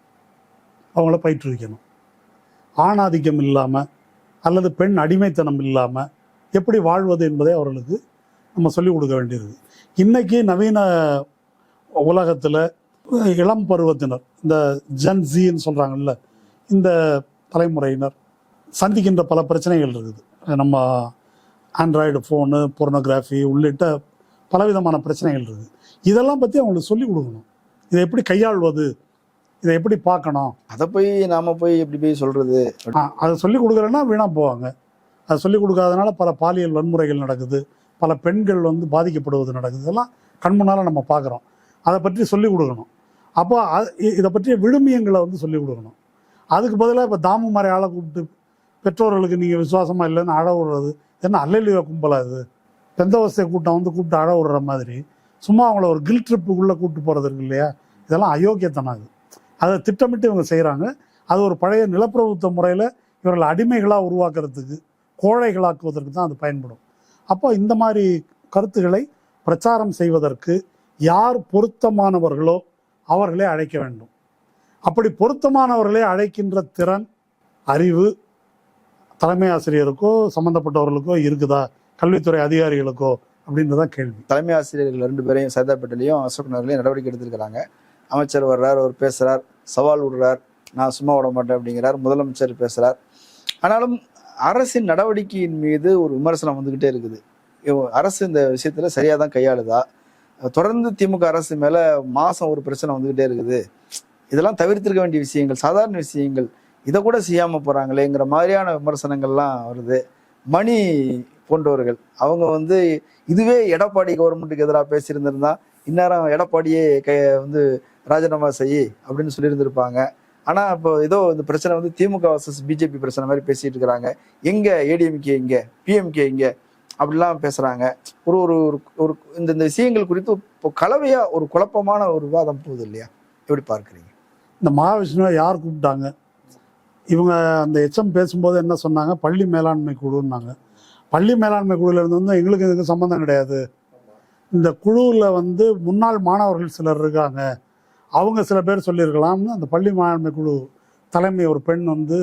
அவங்கள பயிற்றுவிக்கணும். ஆணாதிக்கம் இல்லாமல் அல்லது பெண் அடிமைத்தனம் இல்லாமல் எப்படி வாழ்வது என்பதை அவர்களுக்கு நம்ம சொல்லிக் கொடுக்க வேண்டியிருக்கு. இன்றைக்கி நவீன உலகத்தில் இளம் பருவத்தினர், இந்த ஜென்ஸின்னு சொல்கிறாங்கல்ல, இந்த தலைமுறையினர் சந்திக்கின்ற பல பிரச்சனைகள் இருக்குது. நம்ம ஆண்ட்ராய்டு ஃபோனு, போர்னோகிராஃபி உள்ளிட்ட பலவிதமான பிரச்சனைகள் இருக்குது. இதெல்லாம் பற்றி அவங்களுக்கு சொல்லிக் கொடுக்கணும். இதை எப்படி கையாள்வது, இதை எப்படி பார்க்கணும். அதை போய் நாம் போய் எப்படி போய் சொல்கிறது? அதை சொல்லிக் கொடுக்குறேன்னா வீணாக போவாங்க. அதை சொல்லிக் கொடுக்காதனால பல பாலியல் வன்முறைகள் நடக்குது, பல பெண்கள் வந்து பாதிக்கப்படுவது நடக்குது. இதெல்லாம் கண்முன்னால் நம்ம பார்க்குறோம். அதை பற்றி சொல்லிக் கொடுக்கணும். அப்போ இதை பற்றிய விழுமியங்களை வந்து சொல்லிக் கொடுக்கணும். அதுக்கு பதிலாக இப்போ தாமு மாதிரி ஆளை கூப்பிட்டு பெற்றோர்களுக்கு நீங்கள் விசுவாசமாக இல்லைன்னு அழ விடுறது, என்ன அல்லலியோ கும்பலா இது, பெந்தவஸ்தை கூட்டம் வந்து கூப்பிட்டு அழ விடுற மாதிரி சும்மா அவங்கள ஒரு கில் ட்ரிப்புக்குள்ளே கூப்பிட்டு போகிறது இருக்கு இல்லையா, இதெல்லாம் அயோக்கியத்தனம் அது. அதை திட்டமிட்டு இவங்க செய்கிறாங்க. அது ஒரு பழைய நிலப்பிரபுத்துவ முறையில் இவர்கள் அடிமைகளாக உருவாக்குறதுக்கு, கோழைகளாக்குவதற்கு தான் அது பயன்படும். அப்போ இந்த மாதிரி கருத்துக்களை பிரச்சாரம் செய்வதற்கு யார் பொருத்தமானவர்களோ அவர்களே அழைக்க வேண்டும். அப்படி பொருத்தமானவர்களே அழைக்கின்ற திறன், அறிவு தலைமை ஆசிரியருக்கோ சம்மந்தப்பட்டவர்களுக்கோ இருக்குதா, கல்வித்துறை அதிகாரிகளுக்கோ அப்படின்றதான் கேள்வி. தலைமை ஆசிரியர்கள் 2 பேரையும் சைதாப்பேட்டையிலையும் அசோக் நகர்லையும் நடவடிக்கை எடுத்திருக்கிறாங்க. அமைச்சர் வர்றார், அவர் பேசுகிறார், சவால் விடுறார், நான் சும்மா விட மாட்டேன் அப்படிங்கிறார். முதலமைச்சர் பேசுகிறார். ஆனாலும் அரசின் நடவடிக்கையின் மீது ஒரு விமர்சனம் வந்துக்கிட்டே இருக்குது. அரசு இந்த விஷயத்தில் சரியாக தான் கையாளுதா? தொடர்ந்து திமுக அரசு மேலே மாதம் ஒரு பிரச்சனை வந்துக்கிட்டே இருக்குது. இதெல்லாம் தவிர்த்திருக்க வேண்டிய விஷயங்கள், சாதாரண விஷயங்கள், இதை கூட செய்யாமல் போகிறாங்களேங்கிற மாதிரியான விமர்சனங்கள்லாம் வருது. மணி போன்றவர்கள் அவங்க வந்து இதுவே எடப்பாடி கவர்மெண்ட்டுக்கு எதிராக பேசியிருந்திருந்தா இந்நேரம் எடப்பாடியே வந்து ராஜினாமா செய் அப்படின்னு சொல்லியிருந்திருப்பாங்க. ஆனால் இப்போ ஏதோ இந்த பிரச்சனை வந்து திமுக வர்சஸ் பிஜேபி பிரச்சனை மாதிரி பேசிட்டு இருக்கிறாங்க. எங்கே ஏடிஎம்கே, எங்கே பிஎம்கே, எங்கே அப்படிலாம் பேசுகிறாங்க. ஒரு ஒரு ஒரு இந்த விஷயங்கள் குறித்து இப்போ கலவையாக ஒரு குழப்பமான ஒரு விவாதம் போகுது இல்லையா? எப்படி பார்க்குறீங்க? இந்த மகாவிஷ்ணுவை யார் கூப்பிட்டாங்க? இவங்க அந்த எச்எம் பேசும்போது என்ன சொன்னாங்க? பள்ளி மேலாண்மை குழுன்னாங்க. பள்ளி மேலாண்மை குழுவில் இருந்து வந்து எங்களுக்கு இதுக்கு சம்மந்தம் கிடையாது. இந்த குழுவில் வந்து முன்னாள் மாணவர்கள் சிலர் இருக்காங்க, அவங்க சில பேர் சொல்லியிருக்கலாம்னு அந்த பள்ளி மேலாண்மை குழு தலைமை ஒரு பெண் வந்து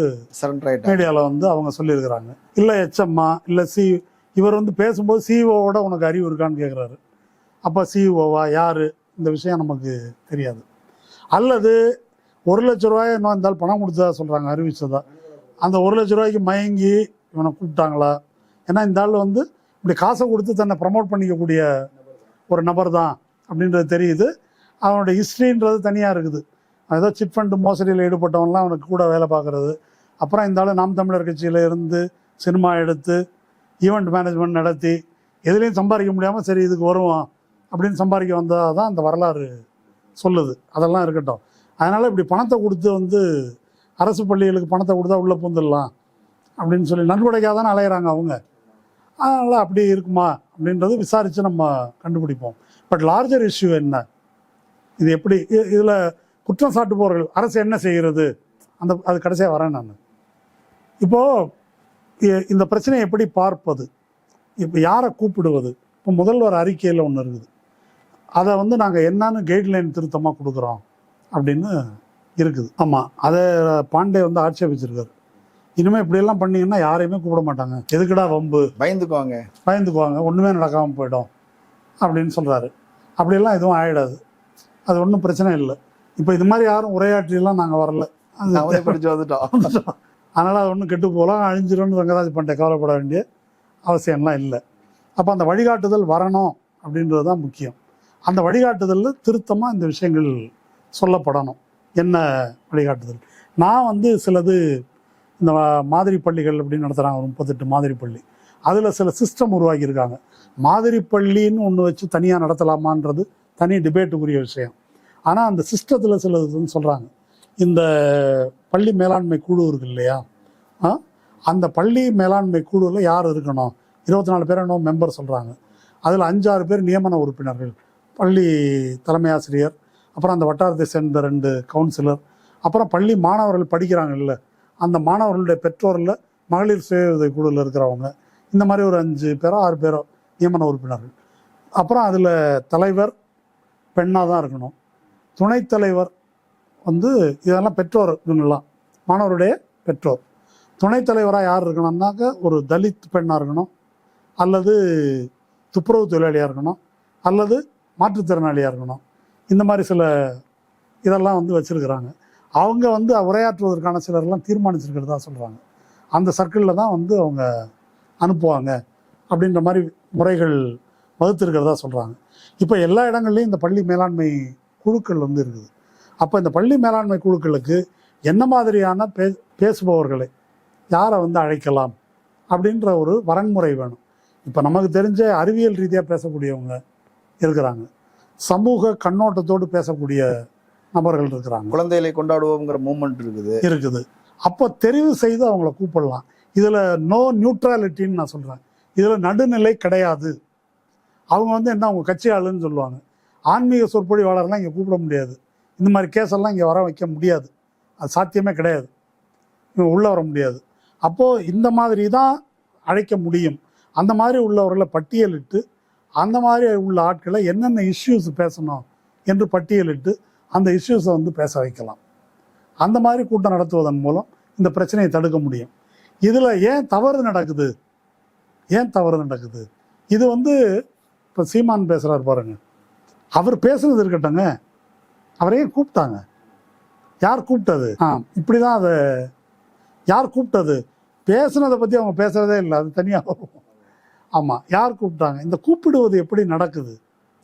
மீடியாவில் வந்து அவங்க சொல்லியிருக்கிறாங்க. இல்லை எச்எம்மா, இல்லை இவர் வந்து பேசும்போது சிஇஓவோட உனக்கு அறிவு இருக்கான்னு கேட்குறாரு. அப்போ சிஇஓவா யார்? இந்த விஷயம் நமக்கு தெரியாது. அல்லது 1 லட்ச ரூபாய் இன்னும் இருந்தாலும் பணம் கொடுத்ததா சொல்கிறாங்க, அறிவிச்சதா. அந்த 1 லட்ச ரூபாய்க்கு மயங்கி இவனை கூப்பிட்டாங்களா? ஏன்னா இந்த ஆள் வந்து இப்படி காசை கொடுத்து தன்னை ப்ரமோட் பண்ணிக்கக்கூடிய ஒரு நபர் தான் அப்படின்றது தெரியுது. அவனுடைய ஹிஸ்ட்ரின்றது தனியாக இருக்குது. ஏதோ சிட் ஃபண்டு மோசடியில் ஈடுபட்டவன்லாம் அவனுக்கு கூட வேலை பார்க்குறது. அப்புறம் இந்த ஆள் நாம் தமிழர் கட்சியில் இருந்து சினிமா எடுத்து ஈவெண்ட் மேனேஜ்மெண்ட் நடத்தி எதுலேயும் சம்பாதிக்க முடியாமல் சரி இதுக்கு வருவான் அப்படின்னு சம்பாதிக்க வந்ததாக தான் அந்த வரலாறு சொல்லுது. அதெல்லாம் இருக்கட்டும். அதனால் இப்படி பணத்தை கொடுத்து வந்து அரசு பள்ளிகளுக்கு பணத்தை கொடுத்தா உள்ளே பூந்துடலாம் அப்படின்னு சொல்லி நன்கொடைக்காக தானே அலையிறாங்க அவங்க. அதனால் அப்படி இருக்குமா அப்படின்றது விசாரித்து நம்ம கண்டுபிடிப்போம். பட் லார்ஜர் இஷ்யூ என்ன, இது எப்படி இதில் குற்றம் சாட்டுபவர்கள் அரசு என்ன செய்கிறது, அது கடைசியாக வரேன் நான். இப்போது இந்த பிரச்சனையை எப்படி பார்ப்பது, இப்போ யாரை கூப்பிடுவது? இப்போ முதல்வர் அறிக்கையில் ஒன்று இருக்குது, அதை வந்து நாங்கள் என்னன்னு கைட்லைன் திருத்தமாக கொடுக்குறோம் அப்படின்னு இருக்குது. ஆமாம், அதை பாண்டே வந்து ஆட்சேபிச்சிருக்காரு. இனிமேல் இப்படியெல்லாம் பண்ணிங்கன்னா யாரையுமே கூப்பிட மாட்டாங்க, எதுக்குடா வம்பு, பயந்துக்குவாங்க, ஒன்றுமே நடக்காமல் போயிடும் அப்படின்னு சொல்கிறாரு. அப்படியெல்லாம் எதுவும் ஆகிடாது, அது ஒன்றும் பிரச்சனை இல்லை. இப்போ இது மாதிரி யாரும் உரையாற்றிலாம் நாங்கள் வரல, படிச்சு வந்துட்டோம். அதனால் அது ஒன்றும் கெட்டு போகலாம், அழிஞ்சிடும்னு ரங்கராஜ் பாண்டே கவலைப்பட வேண்டிய அவசியம்லாம் இல்லை. அப்போ அந்த வழிகாட்டுதல் வரணும் அப்படின்றது தான் முக்கியம். அந்த வழிகாட்டுதலில் திருத்தமாக இந்த விஷயங்கள் சொல்லப்படணும். என்ன வழிகாட்டுதல்? நான் வந்து சிலது இந்த மாதிரி பள்ளிகள் அப்படின்னு நடத்துகிறாங்க, 38 மாதிரி பள்ளி. அதில் சில சிஸ்டம் உருவாக்கியிருக்காங்க. மாதிரி பள்ளின்னு ஒன்று வச்சு தனியாக நடத்தலாமான்றது தனி டிபேட்டுக்குரிய விஷயம். ஆனால் அந்த சிஸ்டத்தில் சிலதுன்னு சொல்கிறாங்க. இந்த பள்ளி மேலாண்மை குழு இருக்கு இல்லையா, அந்த பள்ளி மேலாண்மை குழுவில் யார் இருக்கணும்? 24 பேர் என்ன மெம்பர் சொல்கிறாங்க. அதில் 5-6 பேர் நியமன உறுப்பினர்கள், பள்ளி தலைமை ஆசிரியர், அப்புறம் அந்த வட்டாரத்தை சேர்ந்த 2 கவுன்சிலர், அப்புறம் பள்ளி மாணவர்கள் படிக்கிறாங்க இல்லை, அந்த மாணவர்களுடைய பெற்றோரில் மகளிர் சுய உதவி குழுவில் இருக்கிறவங்க, இந்த மாதிரி ஒரு 5 பேரோ 6 பேரோ நியமன உறுப்பினர்கள். அப்புறம் அதில் தலைவர் பெண்ணாக தான் இருக்கணும், துணைத் தலைவர் வந்து இதெல்லாம் பெற்றோர், இவங்கெல்லாம் மாணவருடைய பெற்றோர். துணைத் தலைவராக யார் இருக்கணும்னாக்க ஒரு தலித் பெண்ணாக இருக்கணும், அல்லது துப்புரவு தொழிலாளியாக இருக்கணும், அல்லது மாற்றுத்திறனாளியாக இருக்கணும். இந்த மாதிரி சில இதெல்லாம் வந்து வச்சுருக்கிறாங்க. அவங்க வந்து உரையாற்றுவதற்கான சிலர்லாம் தீர்மானிச்சிருக்கிறதா சொல்கிறாங்க. அந்த சர்க்கிளில் தான் வந்து அவங்க அனுப்புவாங்க அப்படின்ற மாதிரி முறைகள் வகுத்திருக்கிறதா சொல்கிறாங்க. இப்போ எல்லா இடங்கள்லையும் இந்த பள்ளி மேலாண்மை குழுக்கள் வந்து இருக்குது. அப்போ இந்த பள்ளி மேலாண்மை குழுக்களுக்கு என்ன மாதிரியான பேசுபவர்களை யாரை வந்து அழைக்கலாம் அப்படின்ற ஒரு வரன்முறை வேணும். இப்போ நமக்கு தெரிஞ்ச அறிவியல் ரீதியாக பேசக்கூடியவங்க இருக்கிறாங்க, சமூக கண்ணோட்டத்தோடு பேசக்கூடிய நபர்கள் இருக்கிறாங்க, குழந்தைகளை கொண்டாடுவோங்கிற மூமெண்ட் இருக்குது. அப்போ தெரிவு செய்து அவங்கள கூப்பிடலாம். இதில் நோ நியூட்ரலிட்டின்னு நான் சொல்கிறேன். இதில் நடுநிலை கிடையாது. அவங்க வந்து என்ன, அவங்க கட்சி ஆளுன்னு சொல்லுவாங்க. ஆன்மீக சொற்பொழிவாளர்லாம் இங்கே கூப்பிட முடியாது. இந்த மாதிரி கேஸெல்லாம் இங்கே வர வைக்க முடியாது. அது சாத்தியமே கிடையாது. இவங்க உள்ளே வர முடியாது. அப்போது இந்த மாதிரி தான் அழைக்க முடியும். அந்த மாதிரி உள்ளவர்களை பட்டியலிட்டு அந்த மாதிரி உள்ள ஆட்களை என்னென்ன இஷ்யூஸ் பேசணும் என்று பட்டியலிட்டு அந்த இஷ்யூஸை வந்து பேச வைக்கலாம். அந்த மாதிரி கூட்டம் நடத்துவதன் மூலம் இந்த பிரச்சனையை தடுக்க முடியும். இதில் ஏன் தவறு நடக்குது? இது வந்து இப்போ சீமான் பேசுகிறார் பாருங்க, அவர் பேசுனது இருக்கட்டங்க, அவரையும் கூப்பிட்டாங்க. யார் கூப்பிட்டது? இப்படி தான் அதை யார் கூப்பிட்டது? பேசுனதை பற்றி அவங்க பேசுகிறதே இல்லை, அது தனியாக. ஆமாம், யார் கூப்பிட்டாங்க? இந்த கூப்பிடுவது எப்படி நடக்குது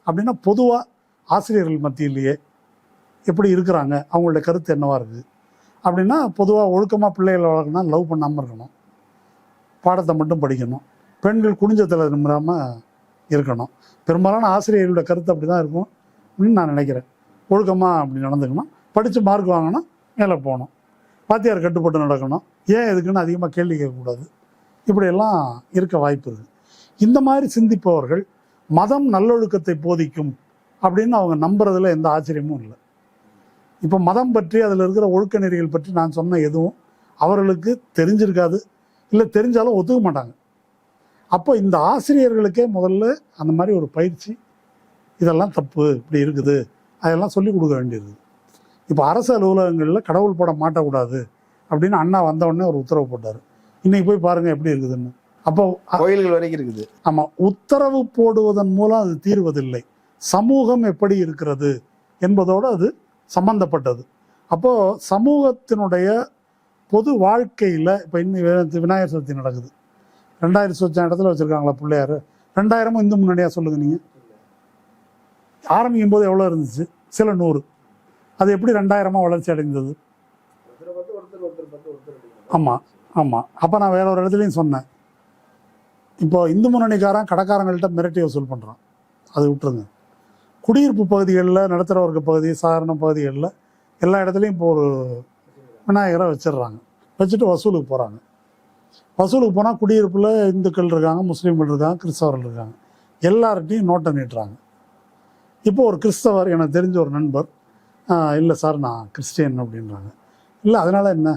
அப்படின்னா, பொதுவாக ஆசிரியர்கள் மத்தியிலேயே எப்படி இருக்கிறாங்க, அவங்களுடைய கருத்து என்னவாக இருக்குது அப்படின்னா, பொதுவாக ஒழுக்கமாக பிள்ளைகளை வளர்க்கணும்னா லவ் பண்ணாமல் இருக்கணும், பாடத்தை மட்டும் படிக்கணும், பெண்கள் குனிஞ்சத்தில் நிமிராமல் இருக்கணும். பெரும்பாலான ஆசிரியர்களுடைய கருத்து அப்படி தான் இருக்கும் அப்படின்னு நான் நினைக்கிறேன். ஒழுக்கமாக அப்படி நடந்துக்கணும், படித்து மார்க் வாங்கணும், மேலே போகணும், வாத்தியார் கட்டுப்பட்டு நடக்கணும், ஏன் எதுக்குன்னு அதிகமாக கேள்வி கேட்கக்கூடாது, இப்படியெல்லாம் இருக்க வாய்ப்பு இருக்குது. இந்த மாதிரி சிந்திப்பவர்கள் மதம் நல்லொழுக்கத்தை போதிக்கும் அப்படின்னு அவங்க நம்புறதுல எந்த ஆச்சரியமும் இல்லை. இப்போ மதம் பற்றி அதில் இருக்கிற ஒழுக்க நெறிகள் பற்றி நான் சொன்ன எதுவும் அவர்களுக்கு தெரிஞ்சிருக்காது, இல்லை தெரிஞ்சாலும் ஒத்துக்க மாட்டாங்க. அப்போ இந்த ஆசிரியர்களுக்கே முதல்ல அந்த மாதிரி ஒரு பயிற்சி, இதெல்லாம் தப்பு, இப்படி இருக்குது, அதெல்லாம் சொல்லிக் கொடுக்க வேண்டியது. இப்போ அரசு அலுவலகங்களில் கடவுள் படம் மாட்டக்கூடாது அப்படின்னு அண்ணா வந்தவுடனே ஒரு உத்தரவு போட்டார். இன்னைக்கு போய் பாருங்கள் எப்படி இருக்குதுன்னு. அப்போ கோயில்கள் வரைக்கும் இருக்குது. ஆமாம், உத்தரவு போடுவதன் மூலம் அது தீர்வதில்லை, சமூகம் எப்படி இருக்கிறது என்பதோடு அது சம்பந்தப்பட்டது. அப்போது சமூகத்தினுடைய பொது வாழ்க்கையில் இப்போ இன்னும் விநாயகர் சதுர்த்தி நடக்குது, 2000 சொச்சம் இடத்துல வச்சுருக்காங்களா பிள்ளையார்? 2000 இந்து முன்னணியாக சொல்லுங்கள். நீங்கள் ஆரம்பிக்கும் போது எவ்வளோ இருந்துச்சு? சில 100. அது எப்படி 2000 வளர்ச்சி அடைந்தது? ஆமாம். அப்போ நான் வேற ஒரு இடத்துலையும் சொன்னேன், இப்போ இந்து முன்னணிக்காரன் கடைக்காரங்கள்ட்ட மிரட்டி வசூல் பண்ணுறான், அது விட்டுருங்க. குடியிருப்பு பகுதிகளில், நடுத்தர வர்க்க பகுதி, சாதாரண பகுதிகளில் எல்லா இடத்துலையும் இப்போ ஒரு விநாயகரை வச்சிடுறாங்க, வச்சுட்டு வசூலுக்கு போகிறாங்க. வசூலுக்கு போனால் குடியிருப்பில் இந்துக்கள் இருக்காங்க, முஸ்லீம்கள் இருக்காங்க, கிறிஸ்தவர்கள் இருக்காங்க, எல்லார்ட்டையும் நோட்டை நீட்டுறாங்க. இப்போ ஒரு கிறிஸ்தவர், எனக்கு தெரிஞ்ச ஒரு நண்பர், இல்லை சார் நான் கிறிஸ்டியன் அப்படின்றாங்க. இல்லை அதனால் என்ன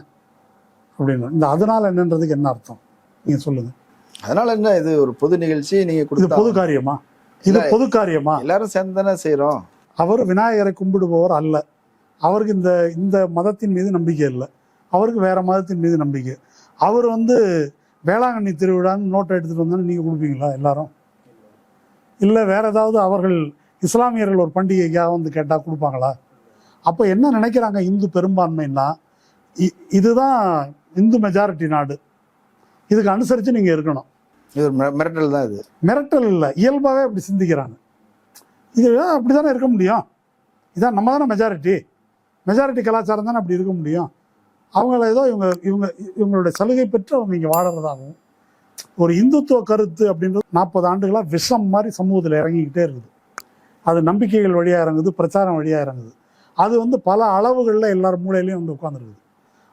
அப்படின்னு. இந்த அதனால் என்னன்றதுக்கு என்ன அர்த்தம் நீங்கள் சொல்லுங்கள். அதனால் என்ன, இது ஒரு பொது நிகழ்ச்சி, நீங்கள் கொடுத்து பொது காரியமா? இது பொது காரியமா? எல்லாரும் சேர்ந்து தானே செய்கிறோம். அவர் விநாயகரை கும்பிடுபவர் அல்ல, அவருக்கு இந்த மதத்தின் மீது நம்பிக்கை இல்லை, அவருக்கு வேற மதத்தின் மீது நம்பிக்கை. அவர் வந்து வேளாங்கண்ணி திருவிழான்னு நோட்டை எடுத்துகிட்டு வந்தோன்னு நீங்கள் கொடுப்பீங்களா எல்லாரும்? இல்லை வேற ஏதாவது அவர்கள் இஸ்லாமியர்கள் ஒரு பண்டிகைக்காக வந்து கேட்டால் கொடுப்பாங்களா? அப்போ என்ன நினைக்கிறாங்க இந்து பெரும்பான்மைன்னா, இதுதான் இந்து மெஜாரிட்டி நாடு, இதுக்கு அனுசரித்து நீங்கள் இருக்கணும். இது மிரட்டல் தான். இது மிரட்டல் இல்லை, இயல்பாகவே அப்படி சிந்திக்கிறாங்க. இது அப்படி தானே இருக்க முடியும், இதான் நம்ம தானே மெஜாரிட்டி கலாச்சாரம் தானே அப்படி இருக்க முடியும். அவங்கள ஏதோ இவங்களுடைய சலுகை பெற்று அவங்க இங்கே வாழறதாகவும். ஒரு இந்துத்துவ கருத்து அப்படின்றது 40 ஆண்டுகளாக விஷம் மாதிரி சமூகத்தில் இறங்கிக்கிட்டே இருக்குது. அது நம்பிக்கைகள் வழியாக இறங்குது, பிரச்சாரம் வழியாக இறங்குது. அது வந்து பல அளவுகளில் எல்லார் மூலையிலையும் வந்து உட்காந்துருக்குது.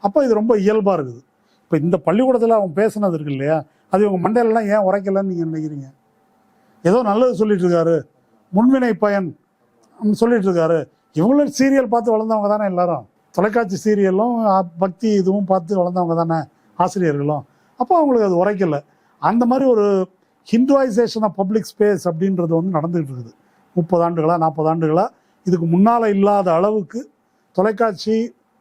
அப்போ இது ரொம்ப இயல்பாக இருக்குது. இப்போ இந்த பள்ளிக்கூடத்தில் அவங்க பேசுனது இருக்கு இல்லையா, அது இவங்க மண்டையிலலாம் ஏன் உரைக்கலன்னு நீங்கள் நினைக்கிறீங்க? ஏதோ நல்லது சொல்லிட்டு இருக்காரு, முன்வினை பயன் சொல்லிட்டு இருக்காரு. இவங்களும் சீரியல் பார்த்து வளர்ந்தவங்க தானே எல்லாரும், தொலைக்காட்சி சீரியலும் பக்தி இதுவும் பார்த்து வளர்ந்தவங்க தானே ஆசிரியர்களும். அப்போ அவங்களுக்கு அது உரைக்கலை. அந்த மாதிரி ஒரு ஹிந்துவைசேஷன் ஆஃப் பப்ளிக் ஸ்பேஸ் அப்படின்றது வந்து நடந்துகிட்டு இருக்குது 30 ஆண்டுகளா 40 ஆண்டுகளா. இதுக்கு முன்னால் இல்லாத அளவுக்கு தொலைக்காட்சி,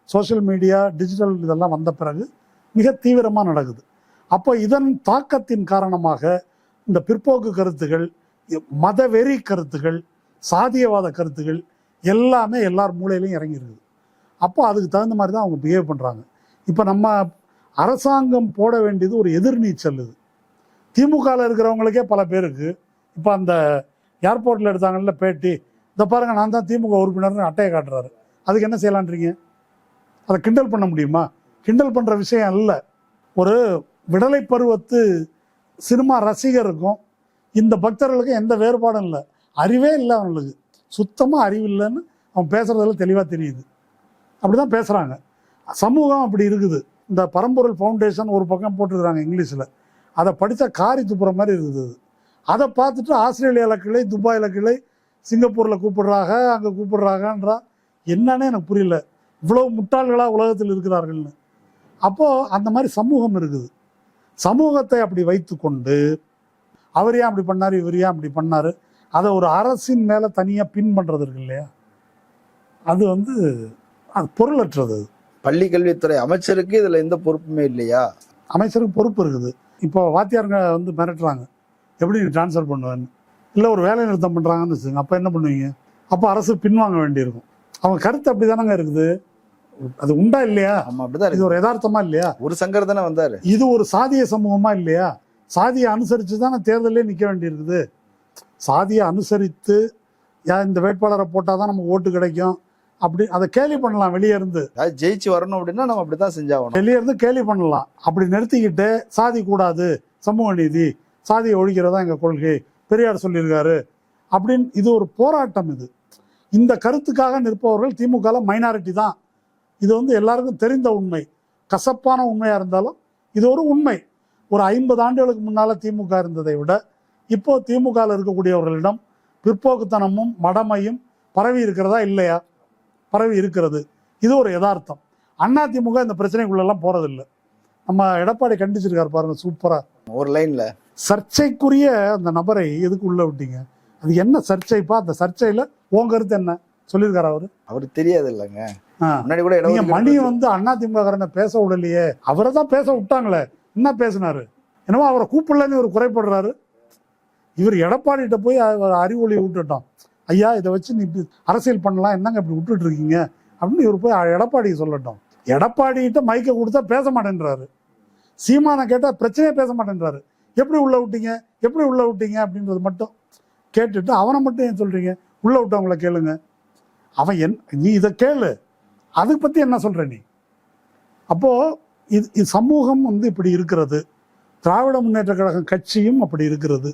சோஷியல் மீடியா, டிஜிட்டல் இதெல்லாம் வந்த பிறகு மிக தீவிரமாக நடக்குது. அப்போ இதன் தாக்கத்தின் காரணமாக இந்த பிற்போக்கு கருத்துகள், மதவெறி கருத்துகள், சாதியவாத கருத்துகள் எல்லாமே எல்லார் மூலையிலையும் இறங்கியிருக்குது. அப்போ அதுக்கு தகுந்த மாதிரி தான் அவங்க பிஹேவ் பண்ணுறாங்க. இப்போ நம்ம அரசாங்கம் போட வேண்டியது ஒரு எதிர்நீச்சல். இது திமுகவில் இருக்கிறவங்களுக்கே பல பேருக்கு இப்போ அந்த ஏர்போர்ட்டில் எடுத்தாங்கல்ல பேட்டி, இதை பாருங்க நான் தான் திமுக உறுப்பினர்னு அட்டையை காட்டுறாரு. அதுக்கு என்ன செய்யலான்றீங்க? அதை கிண்டல் பண்ண முடியுமா? கிண்டல் பண்ணுற விஷயம் இல்லை. ஒரு விடலை பருவத்து சினிமா ரசிகருக்கும் இந்த பக்தர்களுக்கும் எந்த வேறுபாடும் இல்லை. அறிவே இல்லை அவங்களுக்கு, சுத்தமாக அறிவு இல்லைன்னு அவன் பேசுகிறதுல தெளிவாக தெரியுது. அப்படி தான் பேசுகிறாங்க. சமூகம் அப்படி இருக்குது. இந்த பரம்பொருள் ஃபவுண்டேஷன் ஒரு பக்கம் போட்டிருக்கிறாங்க இங்கிலீஷில், அதை படித்தா காரி துப்புற மாதிரி இருக்குது. அதை பார்த்துட்டு ஆஸ்திரேலியாவில் கிளை, துபாயில் கிளை, சிங்கப்பூரில் கூப்பிடுறாங்க, அங்கே கூப்பிடுறாங்கன்றா. என்னன்னே எனக்கு புரியல, இவ்வளோ முட்டாள்களாக உலகத்தில் இருக்கிறார்கள்னு. அப்போது அந்த மாதிரி சமூகம் இருக்குது. சமூகத்தை அப்படி வைத்து கொண்டு அவர் ஏன் அப்படி பண்ணார், இவர் ஏன் அப்படி பண்ணார், அதை ஒரு அரசின் மேலே தனியாக பின் பண்ணுறது இருக்கு இல்லையா, அது அது பொருளற்றது. பள்ளி கல்வித்துறை அமைச்சருக்கு இதில் எந்த பொறுப்புமே இல்லையா? அமைச்சருக்கு பொறுப்பு இருக்குது. இப்போ வாத்தியாருங்க மிரட்டுறாங்க, எப்படி நீ டிரான்ஸ்ஃபர் பண்ணுவேன்னு. இல்லை ஒரு வேலை நிறுத்தம் பண்ணுறாங்கன்னு வச்சுங்க, அப்போ என்ன பண்ணுவீங்க? அப்போ அரசு பின்வாங்க வேண்டியிருக்கும். அவங்க கருத்து அப்படி தானங்க இருக்குது. அது உண்டா இல்லையா? ஆமா, அப்படிதான். இது ஒரு யதார்த்தமா இல்லையா? ஒரு சங்கர் தானே வந்தாரு. இது ஒரு சாதிய சமூகமா இல்லையா? சாதியை அனுசரித்து தானே தேர்தலே நிற்க வேண்டியிருக்குது. சாதியை அனுசரித்து இந்த வேட்பாளரை போட்டால் தான் நமக்கு ஓட்டு கிடைக்கும் அப்படி அதை கேலி பண்ணலாம். வெளியே இருந்து ஜெயிச்சு வரணும் அப்படின்னா நம்ம அப்படித்தான் செஞ்சாகணும். வெளியே இருந்து கேலி பண்ணலாம். அப்படி நிறுத்திக்கிட்டு சாதி கூடாது, சமூக நீதி, சாதியை ஒழிக்கிறதா எங்கள் கொள்கை, பெரியார் சொல்லியிருக்காரு அப்படின்னு இது ஒரு போராட்டம். இந்த கருத்துக்காக நிற்பவர்கள் திமுக மைனாரிட்டி தான். இது எல்லாருக்கும் தெரிந்த உண்மை, கசப்பான உண்மையாக இருந்தாலும் இது ஒரு உண்மை. ஒரு 50 ஆண்டுகளுக்கு முன்னால் திமுக இருந்ததை விட இப்போ திமுகவில் இருக்கக்கூடியவர்களிடம் பிற்போக்குத்தனமும் மடமையும் பரவி இருக்கிறதா இல்லையா? பரவி இருக்கிறது. இது ஒரு யதார்த்தம். அதிமுக இந்த பிரச்சனைக்குள்ளெல்லாம் போறதில்லை. நம்ம எடப்பாடி கண்டிச்சிருக்காரு பாருங்க, சூப்பரா ஒரு லைன்ல. சர்ச்சைக்குரிய அந்த நபரை எதுக்கு உள்ள விட்டீங்க? அது என்ன சர்ச்சைப்பா? அந்த சர்ச்சையில உன் கருத்து என்ன சொல்லியிருக்காரு அவரு? அவருக்கு தெரியாது இல்லைங்க. முன்னாடி கூட நீங்க மணி அதிமுக பேச விடலையே, அவரை தான் பேச விட்டாங்களே, என்ன பேசினாரு? என்னமோ அவரை கூப்பிடலன்னு இவர் குறைப்படுறாரு. இவர் எடப்பாடிகிட்ட போய் அறிவொளி விட்டுட்டோம், ஐயா இதை வச்சு நீ அரசியல் பண்ணலாம், என்னங்க இப்படி விட்டுட்டு இருக்கீங்க அப்படின்னு இவர் போய் எடப்பாடி சொல்லட்டும். எடப்பாடிகிட்ட மைக்க கொடுத்தா பேச மாட்டேன்றாரு. சீமானை கேட்டால் பிரச்சனையே பேச மாட்டேன்றாரு. எப்படி உள்ள விட்டீங்க, எப்படி உள்ள விட்டீங்க அப்படின்றது மட்டும் கேட்டுட்டு அவனை மட்டும் ஏன் சொல்றீங்க? உள்ள விட்டவங்கள கேளுங்க. அவன் நீ இதை கேளு, அதை பத்தி என்ன சொல்ற நீ? அப்போ இது சமூகம் இப்படி இருக்கிறது. திராவிட முன்னேற்ற கழகம் கட்சியும் அப்படி இருக்கிறது.